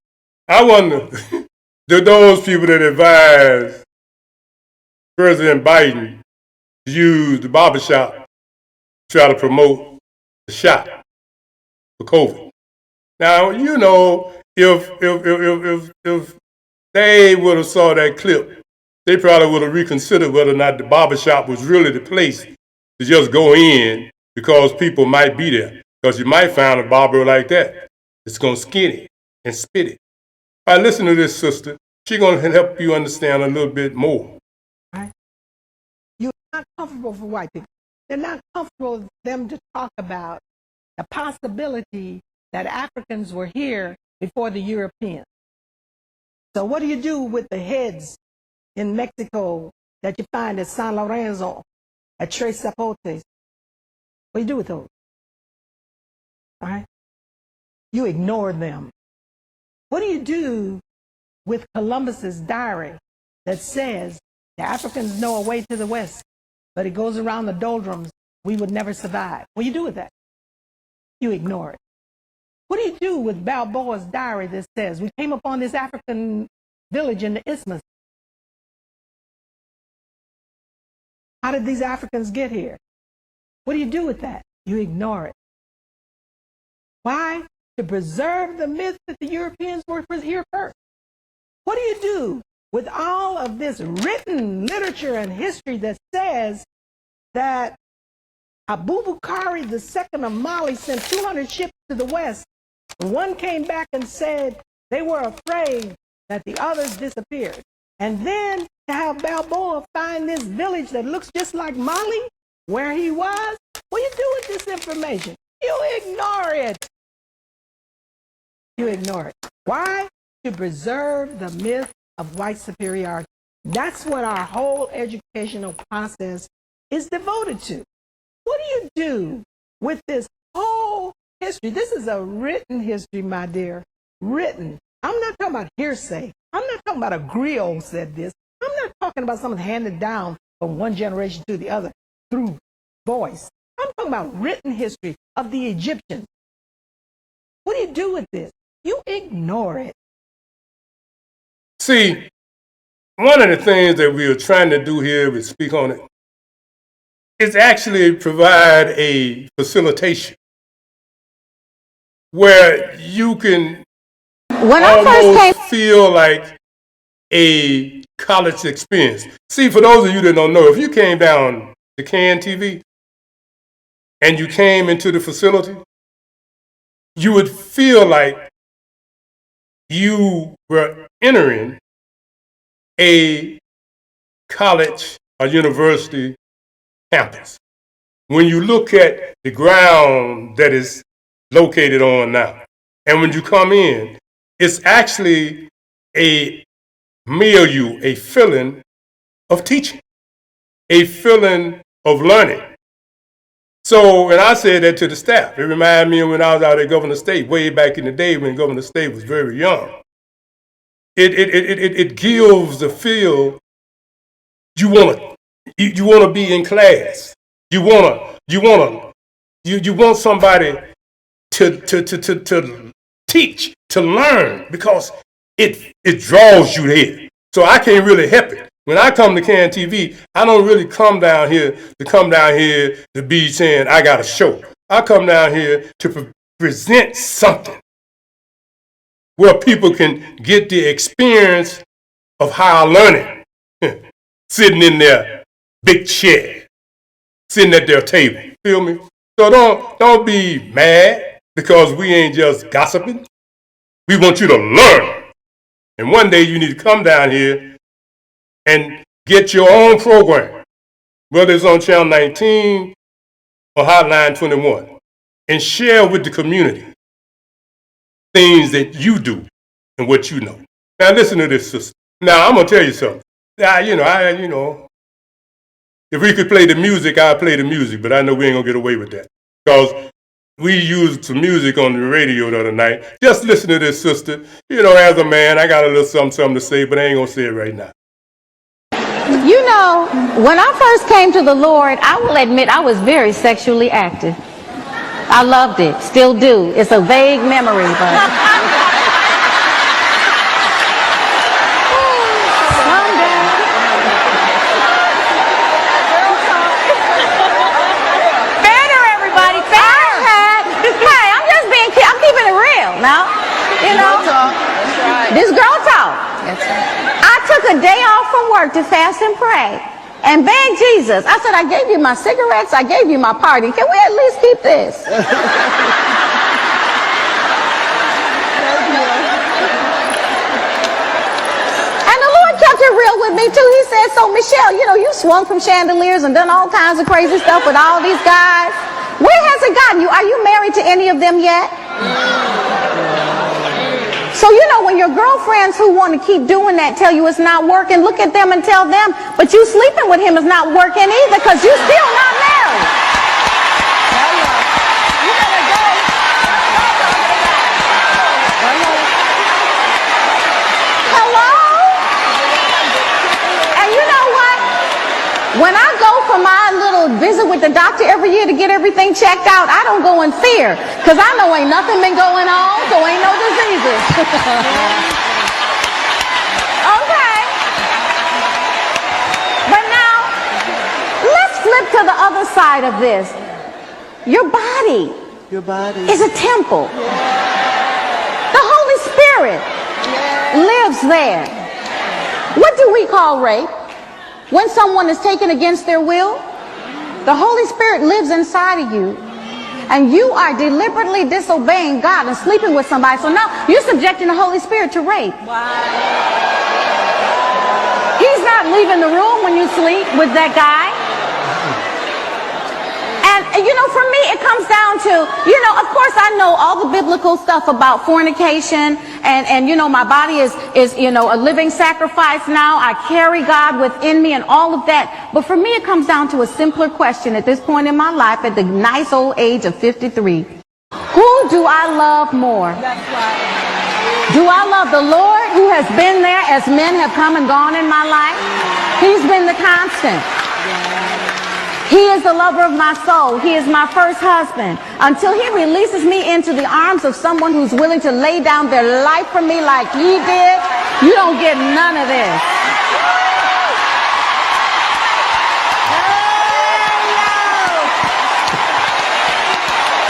A: I wonder, do those people that advise President Biden to use the barbershop try to promote the shot for COVID. Now, you know, if they would have saw that clip, they probably would have reconsidered whether or not the barbershop was really the place to just go in because people might be there. Because you might find a barber like that. It's going to skin it and spit it. All right, listen to this sister. She's going to help you understand a little bit more.
C: You're not comfortable for white people. They're not comfortable for them to talk about the possibility that Africans were here before the Europeans. So what do you do with the heads in Mexico that you find at San Lorenzo, at Tres Zapotes? What do you do with those? All right? You ignore them. What do you do with Columbus's diary that says the Africans know a way to the west, but it goes around the doldrums, we would never survive? What do you do with that? You ignore it. What do you do with Balboa's diary that says we came upon this African village in the isthmus? How did these Africans get here? What do you do with that? You ignore it. Why? To preserve the myth that the Europeans were here first. What do you do with all of this written literature and history that says that Abubakar II of Mali sent 200 ships to the west? One came back and said they were afraid that the others disappeared. And then to have Balboa find this village that looks just like Mali, where he was, what do you do with this information? You ignore it. You ignore it. Why? To preserve the myth of white superiority. That's what our whole educational process is devoted to. What do you do with this whole history? This is a written history, my dear. Written. I'm not talking about hearsay. I'm not talking about a griot said this. I'm not talking about something handed down from one generation to the other through voice. I'm talking about written history of the Egyptians. What do you do with this? You ignore it.
A: See, one of the things that we are trying to do here, we speak on it, is actually provide a facilitation where you can almost feel like a college experience. See, for those of you that don't know, if you came down to CAN TV and you came into the facility, you would feel like you were entering a college or university campus. When you look at the ground that is located on now, and when you come in, it's actually a milieu, a feeling of teaching, a feeling of learning. So, and I said that to the staff. It reminded me of when I was out at Governor State, way back in the day when Governor State was very young. It gives the feel you want to be in class. You want somebody to teach, to learn, because it draws you there. So I can't really help it. When I come to CAN TV, I don't really come down here to be saying I got a show. I come down here to present something where people can get the experience of higher learning, sitting in their big chair, sitting at their table. Feel me? So don't be mad because we ain't just gossiping. We want you to learn. And one day you need to come down here and get your own program, whether it's on Channel 19 or Hotline 21, and share with the community things that you do and what you know. Now listen to this, sister. Now I'm gonna tell you something. If we could play the music, I'd play the music, but I know we ain't gonna get away with that because we used some music on the radio the other night. Just listen to this, sister. As a man, I got a little something to say, but I ain't gonna say it right now.
F: When I first came to the Lord, I will admit I was very sexually active. I loved it, still do. It's a vague memory, but this girl talk. I took a day off from work to fast and pray. and begged Jesus. I said, I gave you my cigarettes, I gave you my party. Can we at least keep this? And the Lord kept it real with me too. He said, so Michelle, you know, you swung from chandeliers and done all kinds of crazy stuff with all these guys. Where has it gotten you? Are you married to any of them yet? So, you know, when your girlfriends who want to keep doing that tell you it's not working, look at them and tell them, but you sleeping with him is not working either because you're still not married. You better go. Hello? And you know what? When I go for my little visit with the doctor every year to get everything checked out, I don't go in fear because I know ain't nothing been going on, so ain't no diseases. Okay. But now, let's flip to the other side of this. Your body is a temple. The Holy Spirit lives there. What do we call rape? When someone is taken against their will, the Holy Spirit lives inside of you, and you are deliberately disobeying God and sleeping with somebody. So now you're subjecting the Holy Spirit to rape. He's not leaving the room when you sleep with that guy. And, you know, for me, it comes down to, you know, of course I know all the biblical stuff about fornication and you know, my body is, you know, a living sacrifice now. I carry God within me and all of that. But for me, it comes down to a simpler question at this point in my life at the nice old age of 53. Who do I love more? Do I love the Lord who has been there as men have come and gone in my life? He's been the constant. He is the lover of my soul. He is my first husband. Until he releases me into the arms of someone who's willing to lay down their life for me like he did, you don't get none of this.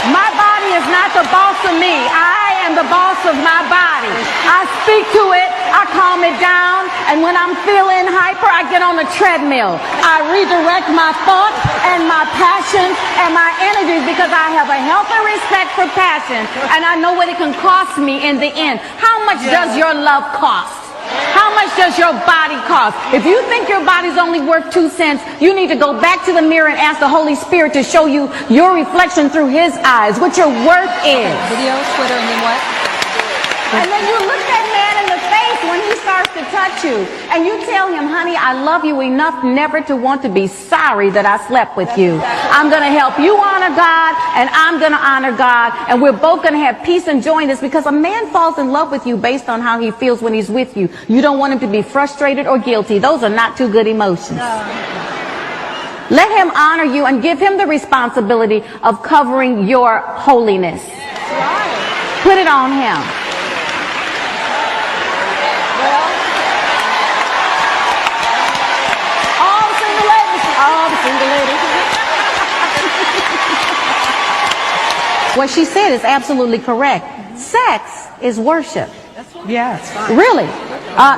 F: My body is not the boss of me. I am the boss of my body. I speak to it, I calm it down, and when I'm feeling hyper, I get on the treadmill. I redirect my thoughts and my passions and my energies because I have a healthy respect for passion, and I know what it can cost me in the end. How much does your love cost? How much does your body cost? If you think your body's only worth 2 cents, you need to go back to the mirror and ask the Holy Spirit to show you your reflection through His eyes, what your worth is.
L: Video, Twitter, and then what?
F: And then you look that man in the face when he starts to touch you, and you tell him, honey, I love you enough never to want to be sorry that I slept with you. I'm going to help you honor God, and I'm going to honor God, and we're both going to have peace and joy in this, because a man falls in love with you based on how he feels when he's with you. You don't want him to be frustrated or guilty. Those are not two good emotions. Let him honor you and give him the responsibility of covering your holiness. Put it on him. What she said is absolutely correct. Sex is worship.
C: Yes.
F: Really.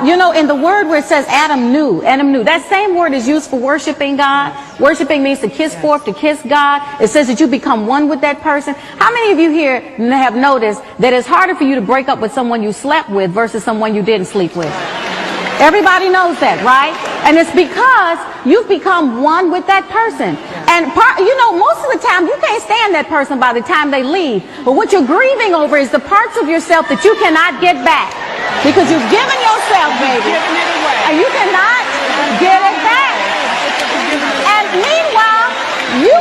F: You know, in the word where it says Adam knew, that same word is used for worshiping God. Worshiping means to kiss forth, to kiss God. It says that you become one with that person. How many of you here have noticed that it's harder for you to break up with someone you slept with versus someone you didn't sleep with? Everybody knows that, right? And it's because you've become one with that person. And you know, most of the time you can't stand that person by the time they leave. But what you're grieving over is the parts of yourself that you cannot get back. Because you've given yourself, baby. And you cannot get it back. And meanwhile, you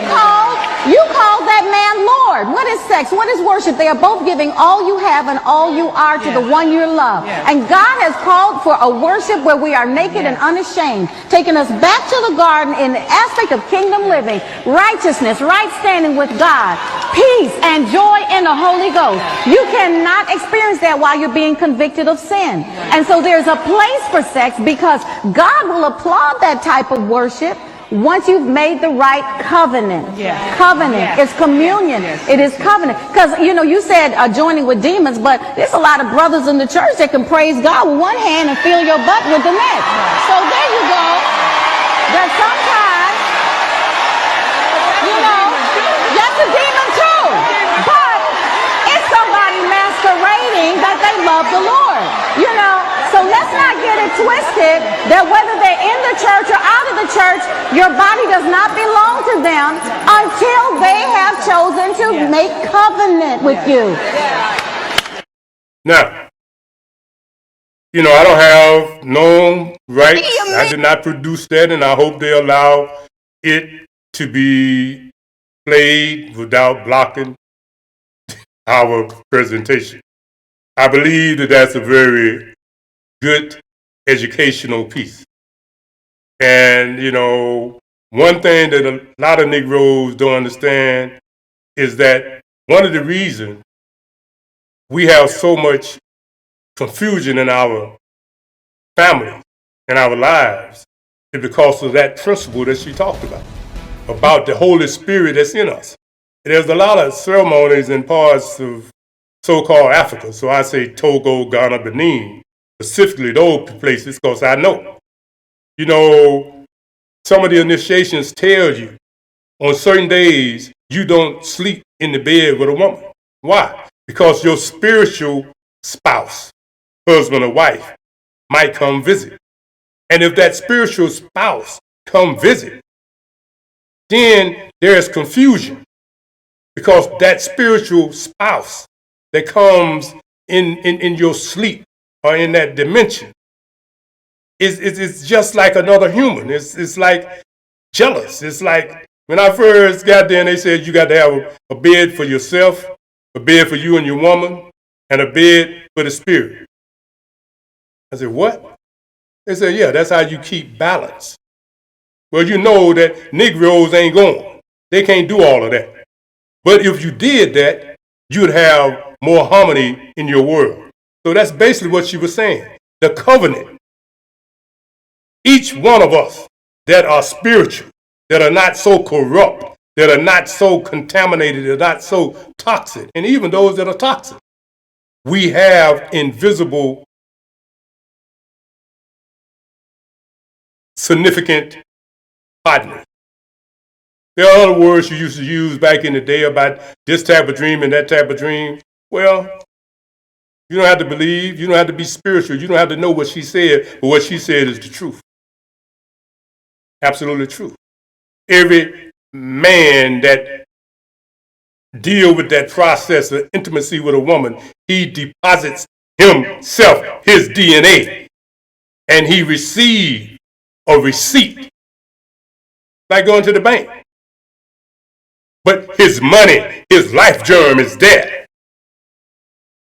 F: call that man Lord. What is sex? What is worship? They are both giving all you have and all you are to the one you love. And God has called for a worship where we are naked and unashamed, taking us back to the garden in the aspect of kingdom living, righteousness, right standing with God, peace and joy in the Holy Ghost. You cannot experience that while you're being convicted of sin. And so there's a place for sex because God will applaud that type of worship once you've made the right covenant. Covenant. It's communion. It is covenant. Because, you know, you said joining with demons, but there's a lot of brothers in the church that can praise God with one hand and feel your butt with the next. So there you go. There's sometimes That's a demon too. But it's somebody masquerading that they love the Lord. You know, so let's not get it twisted that whether they're in the church or out of the church, your body does not belong to them until they have chosen to make covenant with you.
A: Now, you know, I don't have no rights. I did not produce that, and I hope they allow it to be played without blocking our presentation. I believe that that's a very good educational piece. And, you know, one thing that a lot of Negroes don't understand is that one of the reasons we have so much confusion in our families, in our lives, is because of that principle that she talked about the Holy Spirit that's in us. There's a lot of ceremonies in parts of so-called Africa, so I say Togo, Ghana, Benin, specifically those places, because I know. You know, some of the initiations tell you on certain days you don't sleep in the bed with a woman. Why? Because your spiritual spouse, husband or wife, might come visit. And if that spiritual spouse come visit, then there's confusion because that spiritual spouse that comes in your sleep or in that dimension is just like another human. It's like jealous. It's like when I first got there and they said you got to have a bed for yourself, a bed for you and your woman, and a bed for the spirit. I said, what? They said, yeah, that's how you keep balance. Well, you know that Negroes ain't going. They can't do all of that. But if you did that, you'd have more harmony in your world. So that's basically what she was saying. The covenant. Each one of us that are spiritual, that are not so corrupt, that are not so contaminated, that are not so toxic, and even those that are toxic, we have invisible significant partners. There are other words you used to use back in the day about this type of dream and that type of dream. Well, you don't have to believe. You don't have to be spiritual. You don't have to know what she said, but what she said is the truth. Absolutely true. Every man that deal with that process of intimacy with a woman, he deposits himself, his DNA, and he receives a receipt, like going to the bank. But his money, his life germ is there.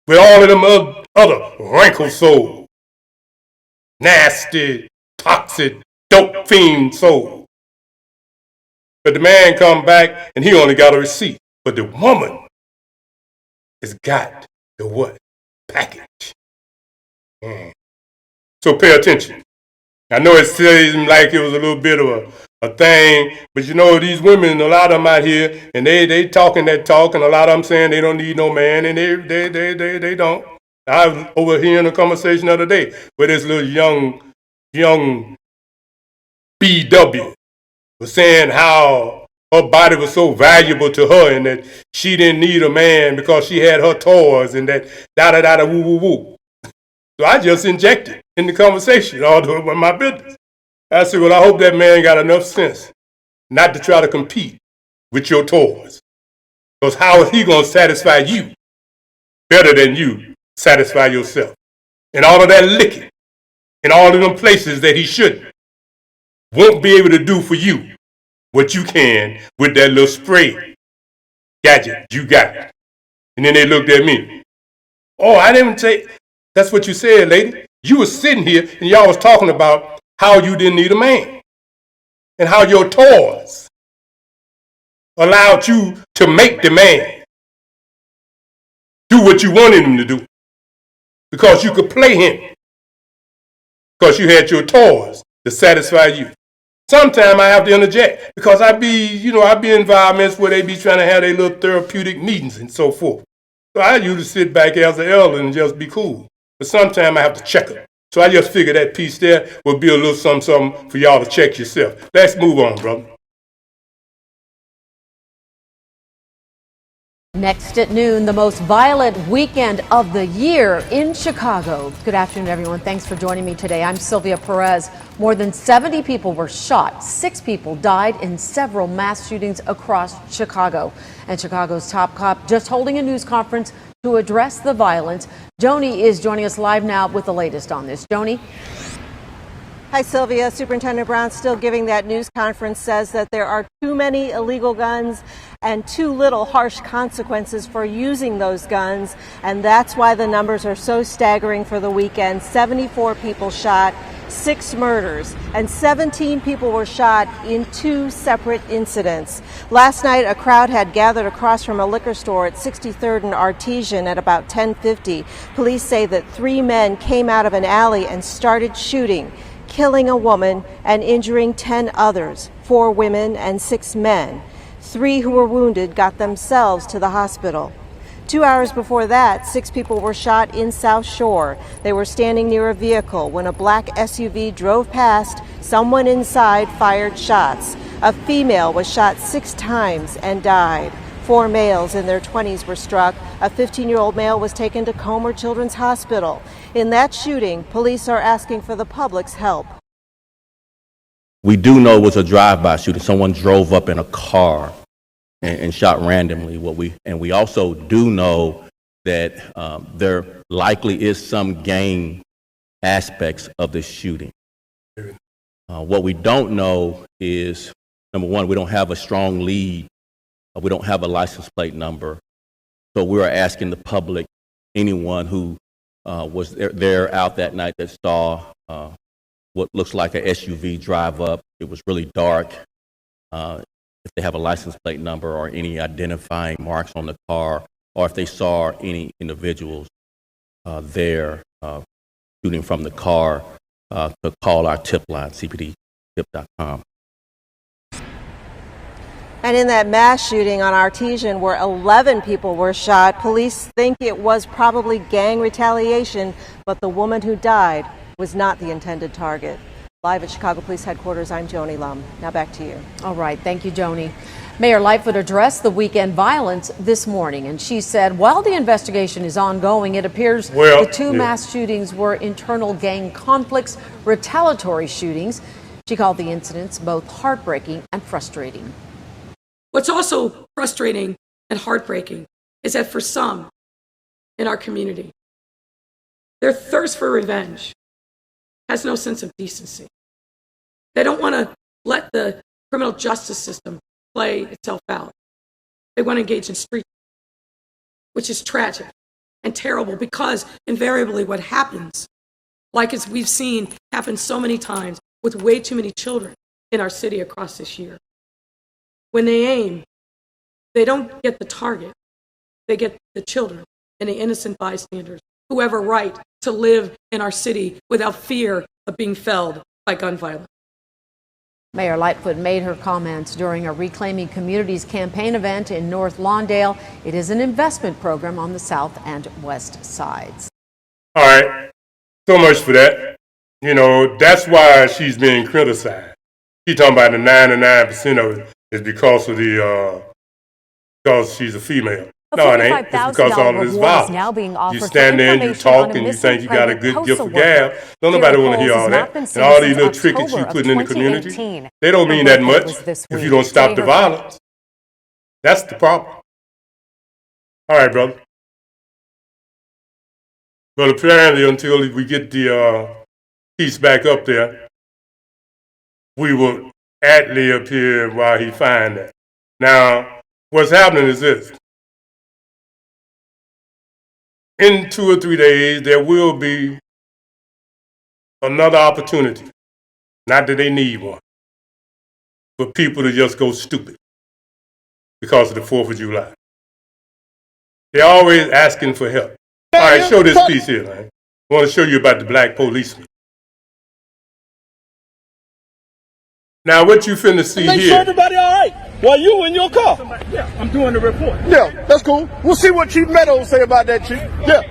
A: With all of them other wrinkled souls, nasty, toxic, dope fiend souls. But the man come back and he only got a receipt. But the woman has got the what? Package. So pay attention. I know it seems like it was a little bit of a thing, but you know, these women, a lot of them out here, and they talking that talk, and a lot of them saying they don't need no man, and they don't. I was overhearing a conversation the other day where this little young BW was saying how her body was so valuable to her and that she didn't need a man because she had her toys and that da-da-da-da woo-woo-woo. So I just injected in the conversation, although it was my business. I said, well, I hope that man got enough sense not to try to compete with your toys. Because how is he going to satisfy you better than you satisfy yourself? And all of that licking and all of them places that he shouldn't won't be able to do for you what you can with that little spray gadget you got. And then they looked at me. Oh, I didn't say, that's what you said, lady. You was sitting here and y'all was talking about how you didn't need a man and how your toys allowed you to make the man do what you wanted him to do because you could play him because you had your toys to satisfy you. Sometimes I have to interject because I be in environments where they be trying to have their little therapeutic meetings and so forth. So I usually sit back as an elder and just be cool. But sometimes I have to check them. So I just figure that piece there will be a little something for y'all to check yourself. Let's move on, brother.
D: Next at noon, the most violent weekend of the year in Chicago. Good afternoon, everyone. Thanks for joining me today. I'm Sylvia Perez. More than 70 people were shot. 6 people died in several mass shootings across Chicago. And Chicago's top cop just holding a news conference to address the violence. Joni is joining us live now with the latest on this. Joni?
H: Hi, Sylvia. Superintendent Brown still giving that news conference, says that there are too many illegal guns and too little harsh consequences for using those guns. And that's why the numbers are so staggering for the weekend. 74 people shot, 6 murders, and 17 people were shot in 2 separate incidents. Last night, a crowd had gathered across from a liquor store at 63rd and Artesian at about 10:50. Police say that 3 men came out of an alley and started shooting, killing a woman and injuring 10 others, 4 women and 6 men. 3 who were wounded got themselves to the hospital. 2 hours before that, 6 people were shot in South Shore. They were standing near a vehicle when a black SUV drove past. Someone inside fired shots. A female was shot 6 times and died. 4 males in their 20s were struck. A 15-year-old male was taken to Comer Children's Hospital. In that shooting, police are asking for the public's help.
W: We do know it was a drive-by shooting. Someone drove up in a car and shot randomly. We also do know that there likely is some gang aspects of the shooting. What we don't know is, number one, we don't have a strong lead. We don't have a license plate number. So we are asking the public, anyone who was there out that night that saw what looks like an SUV drive up. It was really dark. If they have a license plate number or any identifying marks on the car, or if they saw any individuals there shooting from the car, to call our tip line, cpdtip.com.
H: And in that mass shooting on Artesian, where 11 people were shot, police think it was probably gang retaliation, but the woman who died was not the intended target. Live at Chicago Police Headquarters, I'm Joni Lum. Now back to you.
D: All right. Thank you, Joni. Mayor Lightfoot addressed the weekend violence this morning, and she said while the investigation is ongoing, it appears the 2 mass shootings were internal gang conflicts, retaliatory shootings. She called the incidents both heartbreaking and frustrating.
X: What's also frustrating and heartbreaking is that for some in our community, their thirst for revenge has no sense of decency. They don't want to let the criminal justice system play itself out. They want to engage in street, which is tragic and terrible, because invariably what happens, like as we've seen happen so many times with way too many children in our city across this year, when they aim, they don't get the target, they get the children and the innocent bystanders who have a right to live in our city without fear of being felled by gun violence.
D: Mayor Lightfoot made her comments during a Reclaiming Communities campaign event in North Lawndale. It is an investment program on the south and west sides.
A: All right, so much for that. You know, that's why she's being criticized. She's talking about the 99% of it is because of because she's a female. No, it ain't. It's because of all of this violence. You stand there and you talk and you think you got a good gift for gab. Don't nobody want to hear all that. And all these little trinkets you putting in the community, they don't mean that much if you don't stop the violence. That's the problem. All right, brother. Well, apparently until we get the piece back up there, we will ad-lib up here while he find that. Now, what's happening is this. In 2 or 3 days, there will be another opportunity, not that they need one, for people to just go stupid because of the 4th of July. They're always asking for help. All right, show this piece here, man. I want to show you about the black policeman. Now, what you finna see
Y: Make
A: here.
Y: sure everybody all right while you in your car. Yeah, I'm doing the report. Yeah, that's cool. We'll see what Chief Meadows say about that, Chief. Yeah.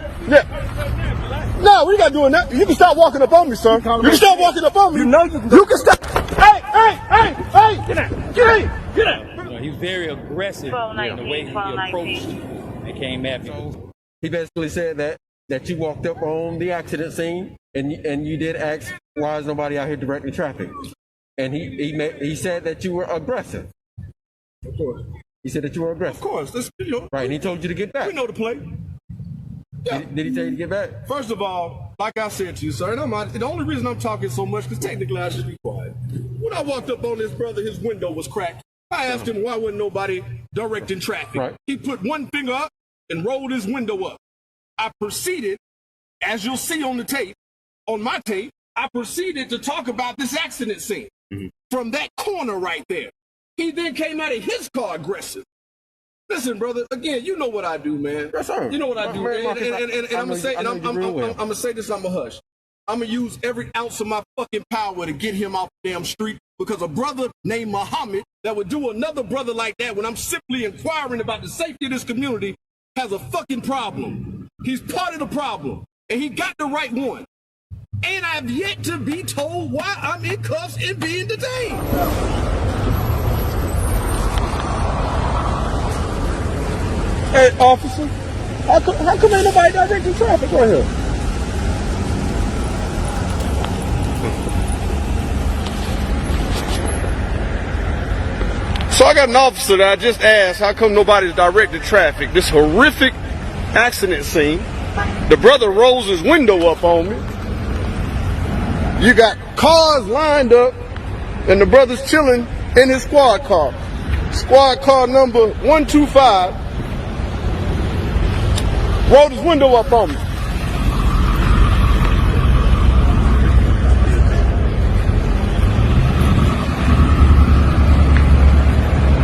Y: No, we not doing that. You can stop walking up on me, sir. You can stop walking up on me. You know you can. You can stop. Hey! Get out! Get out!
Z: He's very aggressive in the way he approached
E: They came at me.
I: So he basically said that you walked up on the accident scene and you did ask, why is nobody out here directing traffic? And he said that you were aggressive.
Y: Of course.
I: He said that you were aggressive.
Y: Of course.
I: Right, and he told you to get back.
Y: We know the play. Yeah.
I: Did he tell you to get back?
Y: First of all, like I said to you, sir, the only reason I'm talking so much, because technically I should be quiet. When I walked up on this brother, his window was cracked. I asked him why wasn't nobody directing traffic.
I: Right.
Y: He put one finger up and rolled his window up. I proceeded, as you'll see on the tape, on my tape, I proceeded to talk about this accident scene from that corner right there. He then came out of his car aggressive. Listen, brother, again, you know what I do, man.
I: Yes, sir.
Y: You know what I do. And I'm gonna say, this, I'm gonna hush. I'm gonna use every ounce of my fucking power to get him off the damn street, because a brother named Muhammad that would do another brother like that when I'm simply inquiring about the safety of this community has a fucking problem. He's part of the problem, and he got the right one. And I've yet to be told why I'm in cuffs and being detained. Hey, officer, how come ain't nobody directing traffic right here? So I got an officer that I just asked, how come nobody's directing traffic? This horrific accident scene. The brother rolls his window up on me. You got cars lined up, and the brother's chilling in his squad car. Squad car number 125. Rolled his window up on me.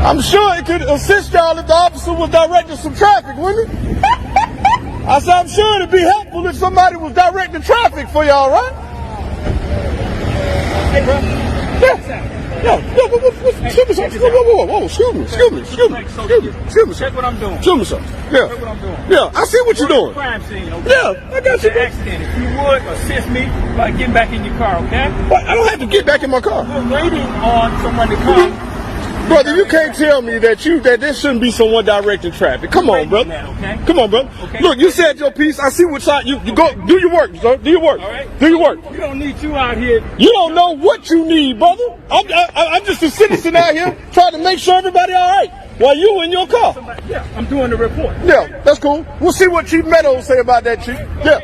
Y: I'm sure it could assist y'all if the officer was directing some traffic, wouldn't it? I said, I'm sure it'd be helpful if somebody was directing traffic for y'all, right? Hey, bro. Excuse me.
E: Check what I'm doing.
Y: Excuse me, sir. Yeah.
E: Check what I'm doing.
Y: Yeah, I see what you're doing.
E: Crime scene, okay?
Y: Yeah, I got you.
E: Accident. If you would assist me by getting back in your car, okay?
Y: But I don't have to get back in my car.
E: We're waiting on someone to come.
Y: Brother, you can't tell me that there shouldn't be someone directing traffic. Come on, brother.
E: Okay?
Y: Come on, brother.
E: Okay.
Y: Look, you said your piece. I see what side you go. Do your work, sir. Do your work.
E: All right.
Y: Do your work.
E: We don't need you out here.
Y: You don't know what you need, brother. I'm just a citizen out here trying to make sure everybody all right while you in your car.
E: Yeah, I'm doing the report.
Y: Yeah, that's cool. We'll see what Chief Meadows say about that, Chief. Yeah.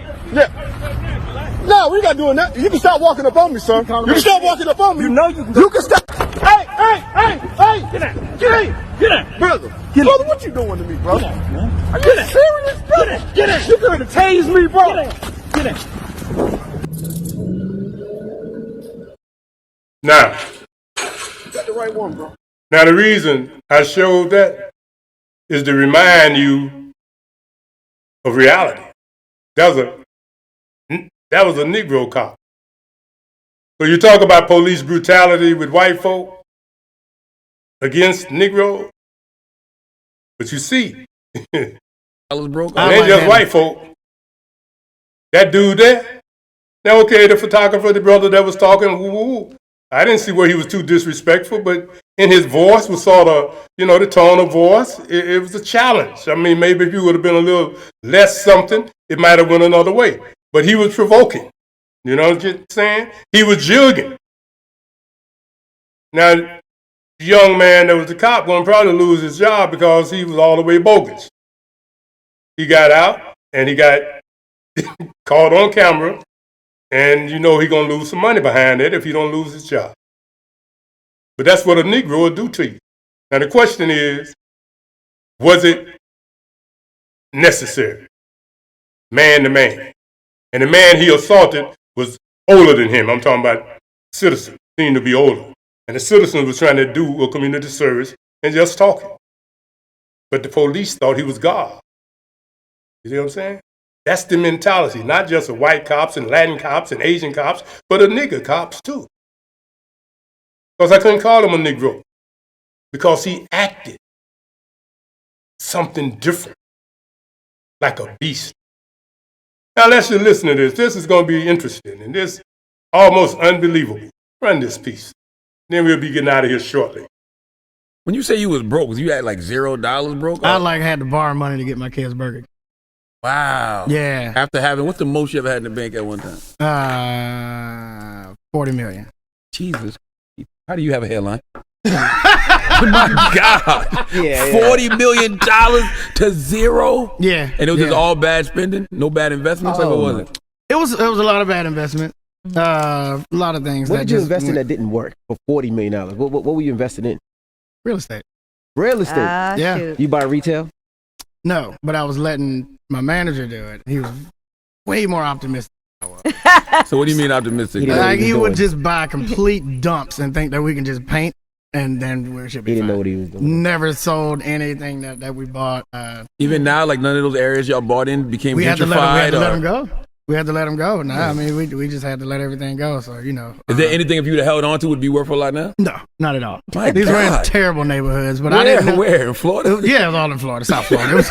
Y: No, we not doing that. You can stop walking up on me, sir. You can stop walking up on me.
E: You know you can.
Y: You can stop. Hey!
E: Get out! Get out!
Y: Brother, brother, what you doing to me, bro?
E: Get out, man.
Y: Are you serious, brother?
E: Get out!
Y: You going to tase me, bro?
E: Get out!
A: Now,
Y: You got the right one, bro.
A: now the reason I showed that is to remind you of reality. That was a Negro cop. So you talk about police brutality with white folk against Negro, but you see, it ain't just white folk. That dude there, now okay, the photographer, the brother that was talking, woo-woo, I didn't see where he was too disrespectful, but in his voice was sort of, the tone of voice, it was a challenge. I mean, maybe if you would have been a little less something, it might have went another way. But he was provoking. You know what I'm saying? He was jugging. Now, the young man that was the cop going to probably lose his job because he was all the way bogus. He got out and he got caught on camera, and he going to lose some money behind it if he don't lose his job. But that's what a Negro will do to you. Now the question is, was it necessary? Man to man. And the man he assaulted was older than him. I'm talking about citizens, seemed to be older. And the citizen was trying to do a community service and just talking. But the police thought he was God. You see what I'm saying? That's the mentality, not just of white cops and Latin cops and Asian cops, but of nigger cops too. Because I couldn't call him a Negro, because he acted something different, like a beast. Now let's just listen to this. This is going to be interesting, and this almost unbelievable. Run this piece. Then we'll be getting out of here shortly.
J: When you say you was broke, was you at like $0 broke?
K: I like had to borrow money to get my kids burger.
J: Wow.
K: Yeah.
J: After having, what's the most you ever had in the bank at one time?
K: 40 million.
J: Jesus. How do you have a hairline? My God.
K: Yeah,
J: $40 million to zero?
K: Yeah.
J: And it was just all bad spending? No bad investments? Like, what was it?
K: It was a lot of bad investment. A lot of things.
N: What
K: that
N: did you
K: just
N: invest in
K: went-
N: that didn't work for $40 million? What were you invested in?
K: Real estate.
N: Real estate?
K: Yeah. shoot.
N: You buy retail?
K: No, but I was letting my manager do it. He was way more optimistic.
J: So what do you mean optimistic?
K: Like he would just buy complete dumps and think that we can just paint and then we should be
N: He didn't
K: fine.
N: know what he was doing.
K: Never sold anything that we bought.
J: Even now, like none of those areas y'all bought in became
K: We had to
J: gentrified?
K: let
J: or-
K: him go. We had to let him go. No, I mean we just had to let everything go. So you know.
J: Is there anything if you would have held on to would be worth a lot now?
K: No, not at all.
J: My
K: These were in
J: God.
K: terrible neighborhoods, but
J: Where?
K: I didn't know.
J: Where? In Florida?
K: Yeah, it was all in Florida, South Florida. It was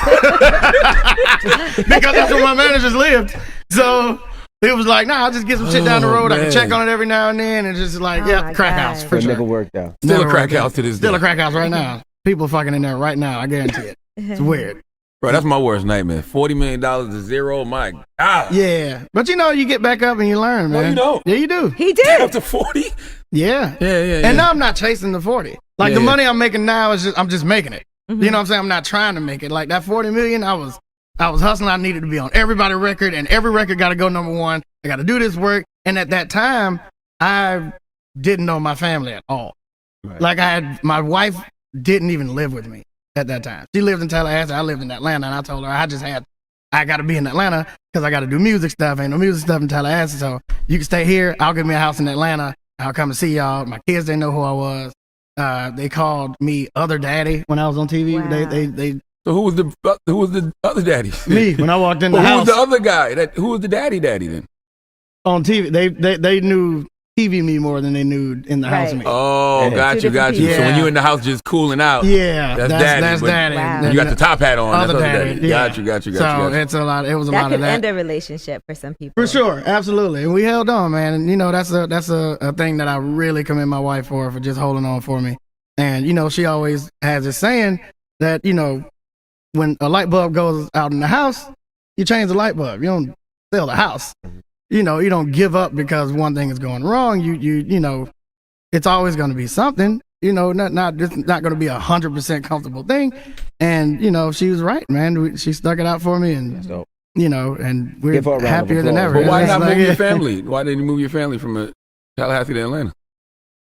K: because that's where my managers lived. So it was like, nah, I'll just get some shit down the road. I can check on it every now and then, and just like, yeah, crack house for
N: That
K: sure.
N: never worked out.
J: Still
K: Never
J: a crack
K: worked out.
J: house to this
K: Still
J: day.
K: a crack house right now. People fucking in there right now. I guarantee it. It's weird.
J: Bro, that's my worst nightmare. $40 million to zero. My God.
K: Yeah, but you know, you get back up and you learn,
J: No,
K: man.
J: you don't.
K: Yeah, you do.
O: He did.
J: Up to 40?
K: Yeah.
J: Yeah.
K: And now I'm not chasing the 40. Like
J: Yeah,
K: the
J: yeah.
K: money I'm making now is just I'm just making it. You know what I'm saying? I'm not trying to make it. Like that 40 million, I was hustling. I needed to be on everybody's record, and every record got to go number one. I got to do this work. And at that time, I didn't know my family at all. Like my wife didn't even live with me at that time. She lived in Tallahassee. I lived in Atlanta, and I told her I got to be in Atlanta because I got to do music stuff. Ain't no music stuff in Tallahassee, so you can stay here. I'll get me a house in Atlanta. I'll come and see y'all. My kids didn't know who I was. They called me Other Daddy when I was on TV.
O: Wow.
K: They
J: So who was the other daddy?
K: me when I walked in the
J: Well, who
K: house
J: was the other guy? Who was the daddy then?
K: on TV. They knew TV me more than they knew in the house me.
J: Oh,
K: Yeah.
J: got
K: Two
J: you.
K: different
J: So when
K: people.
J: you in the house just cooling out,
K: Yeah,
J: that's
K: that's-
J: daddy.
K: that's
J: but
K: daddy. Wow.
J: You got the top hat on.
K: Other
J: That's
K: daddy, yeah.
J: Got you.
K: So it's a lot. It was a
O: That
K: lot
O: could
K: of that.
O: end a relationship for some people.
K: For sure, absolutely, and we held on, man. And you know, that's a thing that I really commend my wife for just holding on for me. And you know, she always has this saying that you know, when a light bulb goes out in the house, you change the light bulb. You don't sell the house. You know, you don't give up because one thing is going wrong. You know, it's always going to be something. You know, it's not going to be 100% comfortable thing. And you know, she was right, man. She stuck it out for me, and you know, and we're
N: Give her a round of
K: happier than
N: applause.
K: ever.
J: But why
K: It's
J: not
K: like-
J: move your family? Why didn't you move your family from Tallahassee to Atlanta?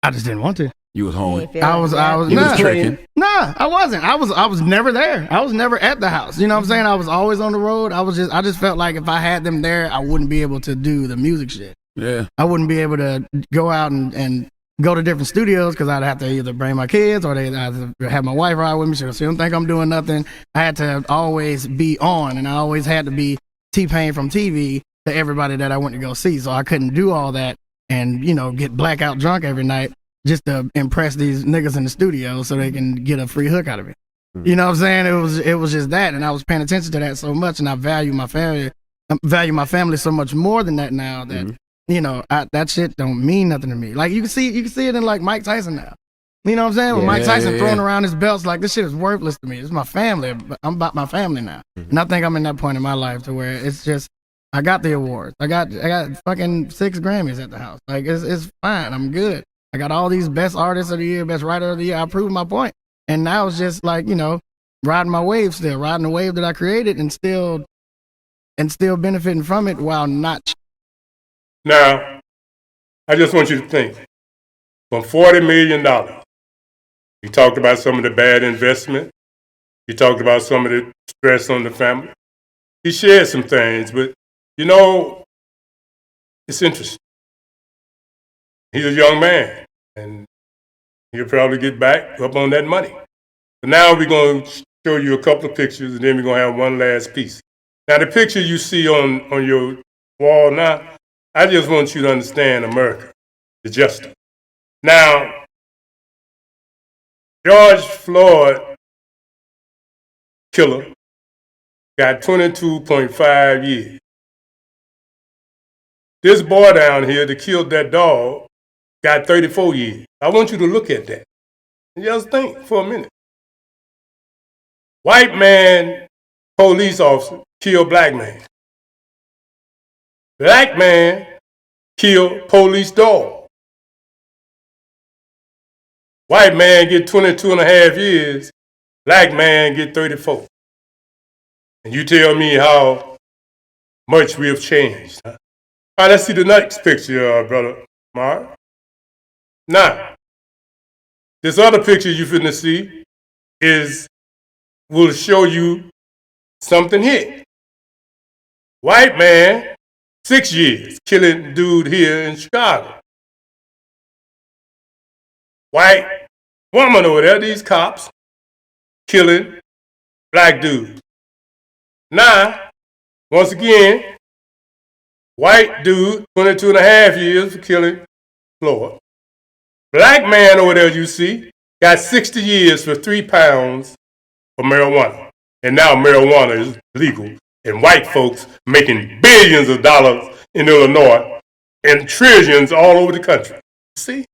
K: I just didn't want to.
J: You was home.
K: I was
J: You
K: nah.
J: was trekking.
K: Nah, I wasn't. I was never there. I was never at the house. You know what I'm saying? I was always on the road. I just felt like if I had them there, I wouldn't be able to do the music shit.
J: Yeah.
K: I wouldn't be able to go out and go to different studios because I'd have to either bring my kids or I'd have to have my wife ride with me. So she don't think I'm doing nothing. I had to always be on, and I always had to be T-Pain from TV to everybody that I went to go see. So I couldn't do all that and, you know, get blackout drunk every night just to impress these niggas in the studio so they can get a free hook out of me. You know what I'm saying? It was just that, and I was paying attention to that so much, and I value my family so much more than that now that you know that shit don't mean nothing to me. Like you can see it in like Mike Tyson now. You know what I'm saying? When Mike Tyson throwing around his belts, like this shit is worthless to me. It's my family. I'm about my family now, and I think I'm in that point in my life to where it's just I got the awards. I got fucking 6 Grammys at the house. Like it's fine. I'm good. I got all these best artists of the year, best writer of the year. I proved my point. And now it's just like, you know, riding my wave still, riding the wave that I created and still benefiting from it while not.
A: Now, I just want you to think. From $40 million, you talked about some of the bad investment. You talked about some of the stress on the family. He shared some things, but, you know, it's interesting. He's a young man, and he'll probably get back up on that money. But now we're going to show you a couple of pictures, and then we're going to have one last piece. Now, the picture you see on your wall now, I just want you to understand America, the justice. Now, George Floyd killer got 22.5 years. This boy down here that killed that dog got 34 years. I want you to look at that. Just think for a minute. White man, police officer, kill black man. Black man, kill police dog. White man get 22 and a half years. Black man get 34. And you tell me how much we have changed. Huh? All right, let's see the next picture, brother Mark. Now, this other picture you finna see will show you something here. White man, 6 years, killing dude here in Chicago. White woman over there, these cops, killing black dude. Now, once again, white dude, 22 and a half years for killing Floyd. Black man over there, you see, got 60 years for 3 pounds of marijuana. And now marijuana is legal. And white folks making billions of dollars in Illinois and trillions all over the country. See?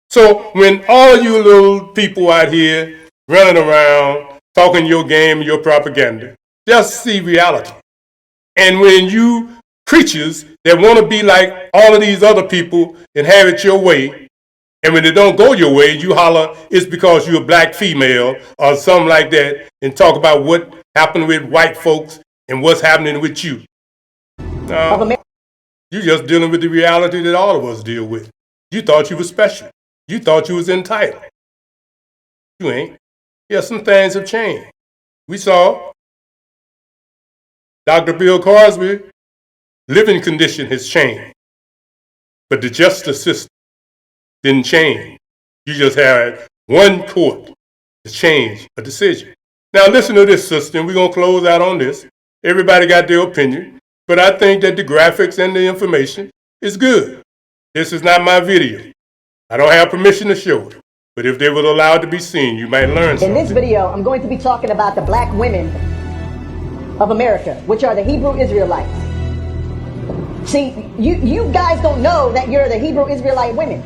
A: So when all you little people out here running around, talking your game and your propaganda, just see reality. And when you creatures that want to be like all of these other people and have it your way, and when it don't go your way, you holler it's because you're a black female or something like that and talk about what happened with white folks and what's happening with you. You're just dealing with the reality that all of us deal with. You thought you were special. You thought you was entitled. You ain't. Yeah, some things have changed. We saw Dr. Bill Cosby, living condition has changed. But the justice system didn't change. You just had one court to change a decision. Now listen to this, sister, and we're going to close out on this. Everybody got their opinion, but I think that the graphics and the information is good. This is not my video. I don't have permission to show it, but if they were allowed to be seen, you might learn something.
G: In this video, I'm going to be talking about the black women of America, which are the Hebrew Israelites. See, you guys don't know that you're the Hebrew Israelite women.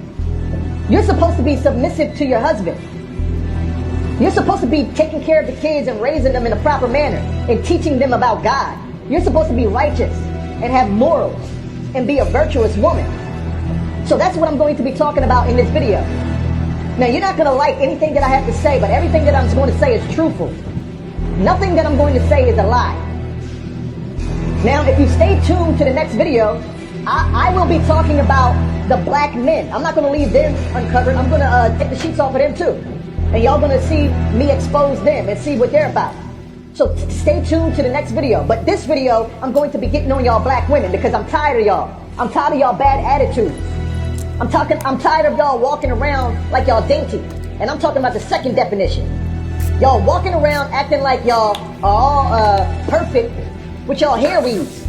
G: You're supposed to be submissive to your husband. You're supposed to be taking care of the kids and raising them in a proper manner and teaching them about God. You're supposed to be righteous and have morals and be a virtuous woman. So that's what I'm going to be talking about in this video. Now, you're not going to like anything that I have to say, but everything that I'm going to say is truthful. Nothing that I'm going to say is a lie. Now, if you stay tuned to the next video, I will be talking about the black men. I'm not going to leave them uncovered. I'm going to take the sheets off of them too. And y'all going to see me expose them and see what they're about. So stay tuned to the next video. But this video, I'm going to be getting on y'all black women because I'm tired of y'all. I'm tired of y'all bad attitudes. I'm tired of y'all walking around like y'all dainty. And I'm talking about the second definition. Y'all walking around acting like y'all are all perfect with y'all hair weaves.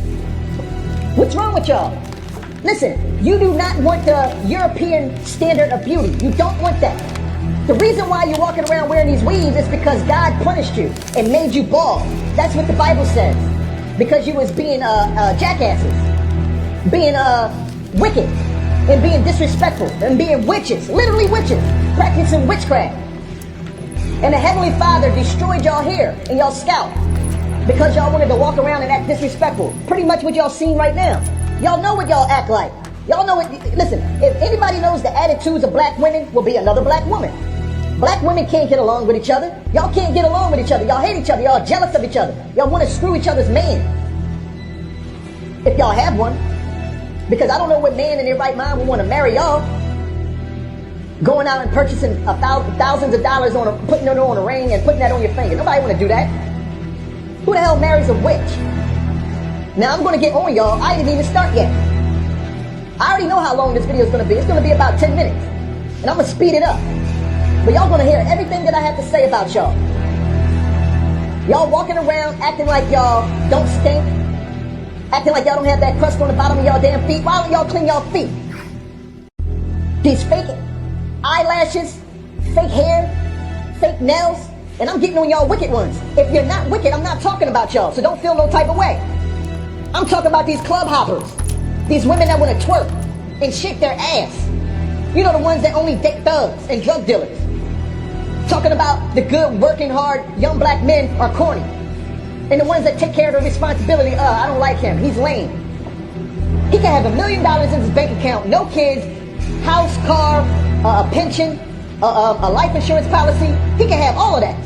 G: What's wrong with y'all? Listen, you do not want the European standard of beauty. You don't want that. The reason why you're walking around wearing these weaves is because God punished you and made you bald. That's what the Bible says. Because you was being jackasses, being wicked, and being disrespectful, and being witches, literally witches, practicing witchcraft. And the Heavenly Father destroyed y'all hair and y'all scalp because y'all wanted to walk around and act disrespectful. Pretty much what y'all seen right now. Y'all know what y'all act like. Y'all know what, listen, if anybody knows the attitudes of black women, will be another black woman. Black women can't get along with each other. Y'all can't get along with each other. Y'all hate each other. Y'all jealous of each other. Y'all want to screw each other's man. If y'all have one. Because I don't know what man in their right mind would want to marry y'all. Going out and purchasing thousands of dollars on putting it on a ring and putting that on your finger. Nobody want to do that. Who the hell marries a witch? Now I'm going to get on y'all. I didn't even start yet. I already know how long this video is going to be. It's going to be about 10 minutes. And I'm going to speed it up. But y'all going to hear everything that I have to say about y'all. Y'all walking around acting like y'all don't stink. Acting like y'all don't have that crust on the bottom of y'all damn feet. Why don't y'all clean y'all feet? These fake eyelashes, fake hair, fake nails. And I'm getting on y'all wicked ones. If you're not wicked, I'm not talking about y'all. So don't feel no type of way. I'm talking about these club hoppers. These women that want to twerk and shake their ass. You know, the ones that only date thugs and drug dealers. talking about the good, working hard, young black men are corny. And the ones that take care of their responsibility, I don't like him, he's lame. He can have $1 million in his bank account, no kids, house, car, a pension, a life insurance policy. He can have all of that.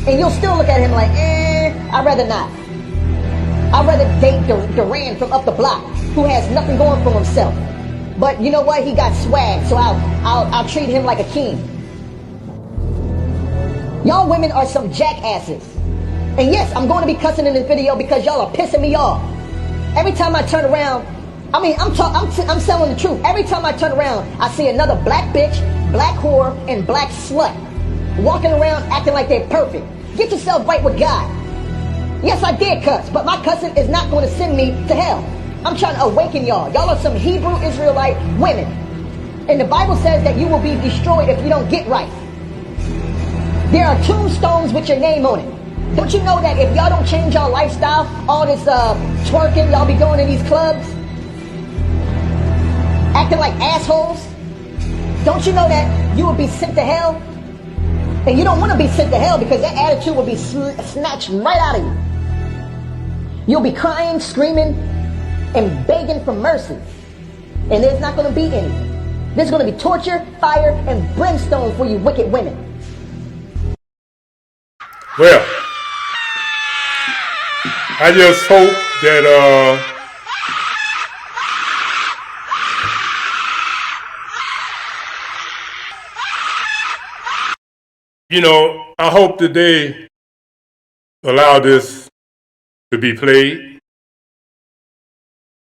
G: And you'll still look at him like, I'd rather not. I'd rather date Duran from up the block, who has nothing going for himself. But you know what? He got swag, so I'll treat him like a king. Y'all women are some jackasses. And yes, I'm going to be cussing in this video because y'all are pissing me off. Every time I turn around, I'm selling the truth. Every time I turn around, I see another black bitch, black whore, and black slut walking around acting like they're perfect. Get yourself right with God. Yes, I did cuss, but my cussing is not going to send me to hell. I'm trying to awaken y'all. Y'all are some Hebrew Israelite women. And the Bible says that you will be destroyed if you don't get right. There are tombstones with your name on it. Don't you know that if y'all don't change y'all lifestyle, all this twerking, y'all be going to these clubs, acting like assholes, don't you know that you will be sent to hell? And you don't want to be sent to hell because that attitude will be snatched right out of you. You'll be crying, screaming, and begging for mercy. And there's not going to be any. There's going to be torture, fire, and brimstone for you wicked women.
A: Well, I just hope that I hope that they allow this to be played.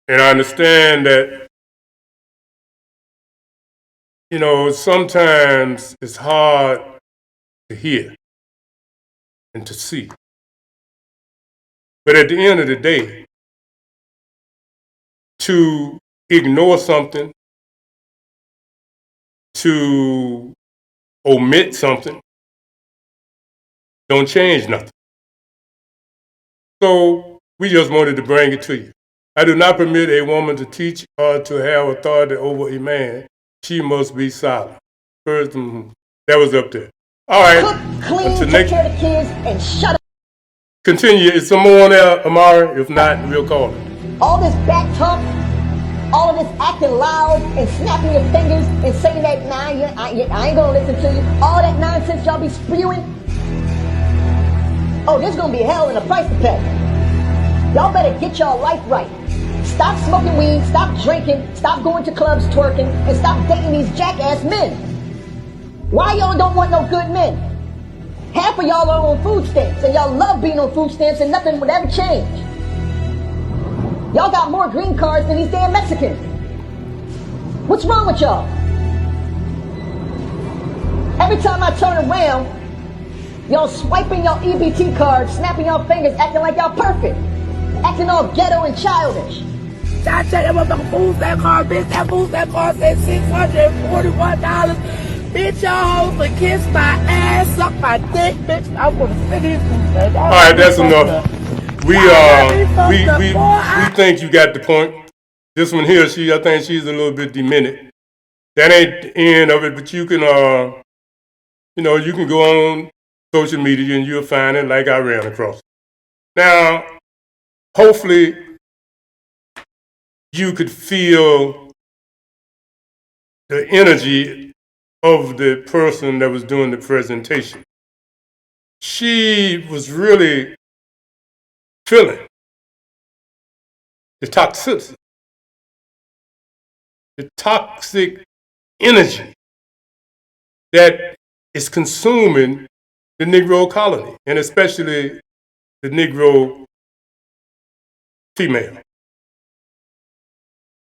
A: And I understand that, sometimes it's hard to hear and to see. But at the end of the day, to ignore something, to omit something, don't change nothing. So we just wanted to bring it to you. I do not permit a woman to teach or to have authority over a man. She must be silent. First, that was up there. All right.
G: Cook, clean, take care of the kids, and shut up.
A: Continue. Is some more on there, Amari? If not, we'll call it.
G: All this back talk, all of this acting loud and snapping your fingers and saying that, I ain't gonna listen to you. All that nonsense y'all be spewing. Oh, there's gonna be hell and a price to pay. Y'all better get y'all life right. Stop smoking weed, stop drinking, stop going to clubs twerking, and stop dating these jackass men. Why y'all don't want no good men? Half of y'all are on food stamps, and y'all love being on food stamps and nothing would ever change. Y'all got more green cards than these damn Mexicans. What's wrong with y'all? Every time I turn around, y'all swiping y'all EBT cards, snapping y'all fingers, acting like y'all perfect. Acting all ghetto and childish.
O: I tell that motherfucker food stamp card, bitch. That food stamp card said $641. Bitch, y'all hoes to kiss my ass, suck my dick, bitch. I'm gonna send these food stamps.
A: All right, that's enough. We think you got the point. This one here, I think she's a little bit demented. That ain't the end of it, but you can, you can go on social media and you'll find it like I ran across. Now, hopefully, you could feel the energy of the person that was doing the presentation. She was really feeling the toxicity, the toxic energy that is consuming the Negro colony, and especially the Negro female.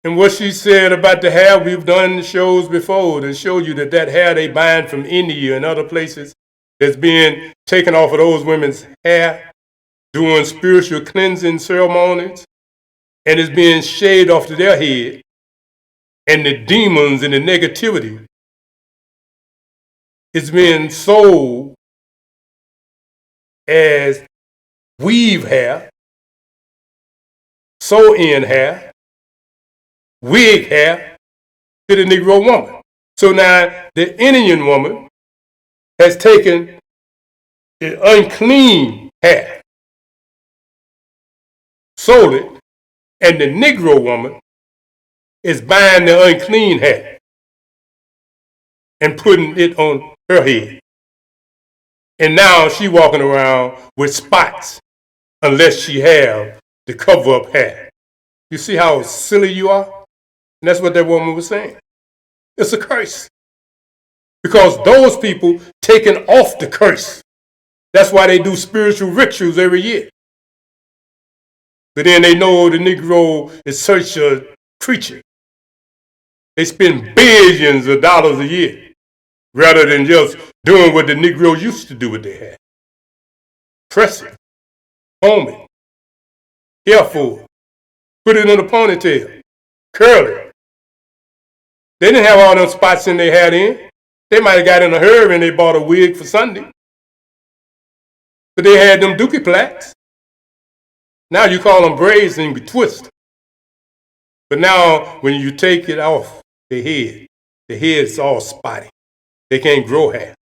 A: And what she said about the hair, we've done shows before to show you that hair they buying from India and other places that's being taken off of those women's hair, doing spiritual cleansing ceremonies, and it's being shaved off to their head. And the demons and the negativity is being sold as weave hair, sew-in hair, wig hair to the Negro woman. So now the Indian woman has taken the unclean hair, sold it, and the Negro woman is buying the unclean hair and putting it on her head. And now she walking around with spots unless she have the cover-up hair. You see how silly you are? And that's what that woman was saying. It's a curse. Because those people taking off the curse. That's why they do spiritual rituals every year. But then they know the Negro is such a creature. They spend billions of dollars a year rather than just doing what the Negro used to do with their hair. Press it, comb it, hair full, put it in a ponytail, curl it. They didn't have all them spots in their hair then. They might have got in a hurry and they bought a wig for Sunday. But they had them dookie plaits. Now you call them braids and you twist. But now when you take it off the head's all spotty. They can't grow hair.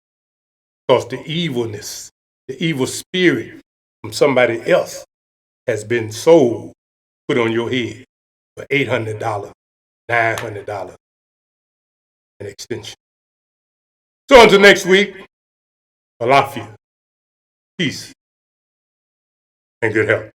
A: Because the evilness, the evil spirit from somebody else has been sold, put on your head for $800, $900 an extension. So until next week, Alafia, peace, and good health.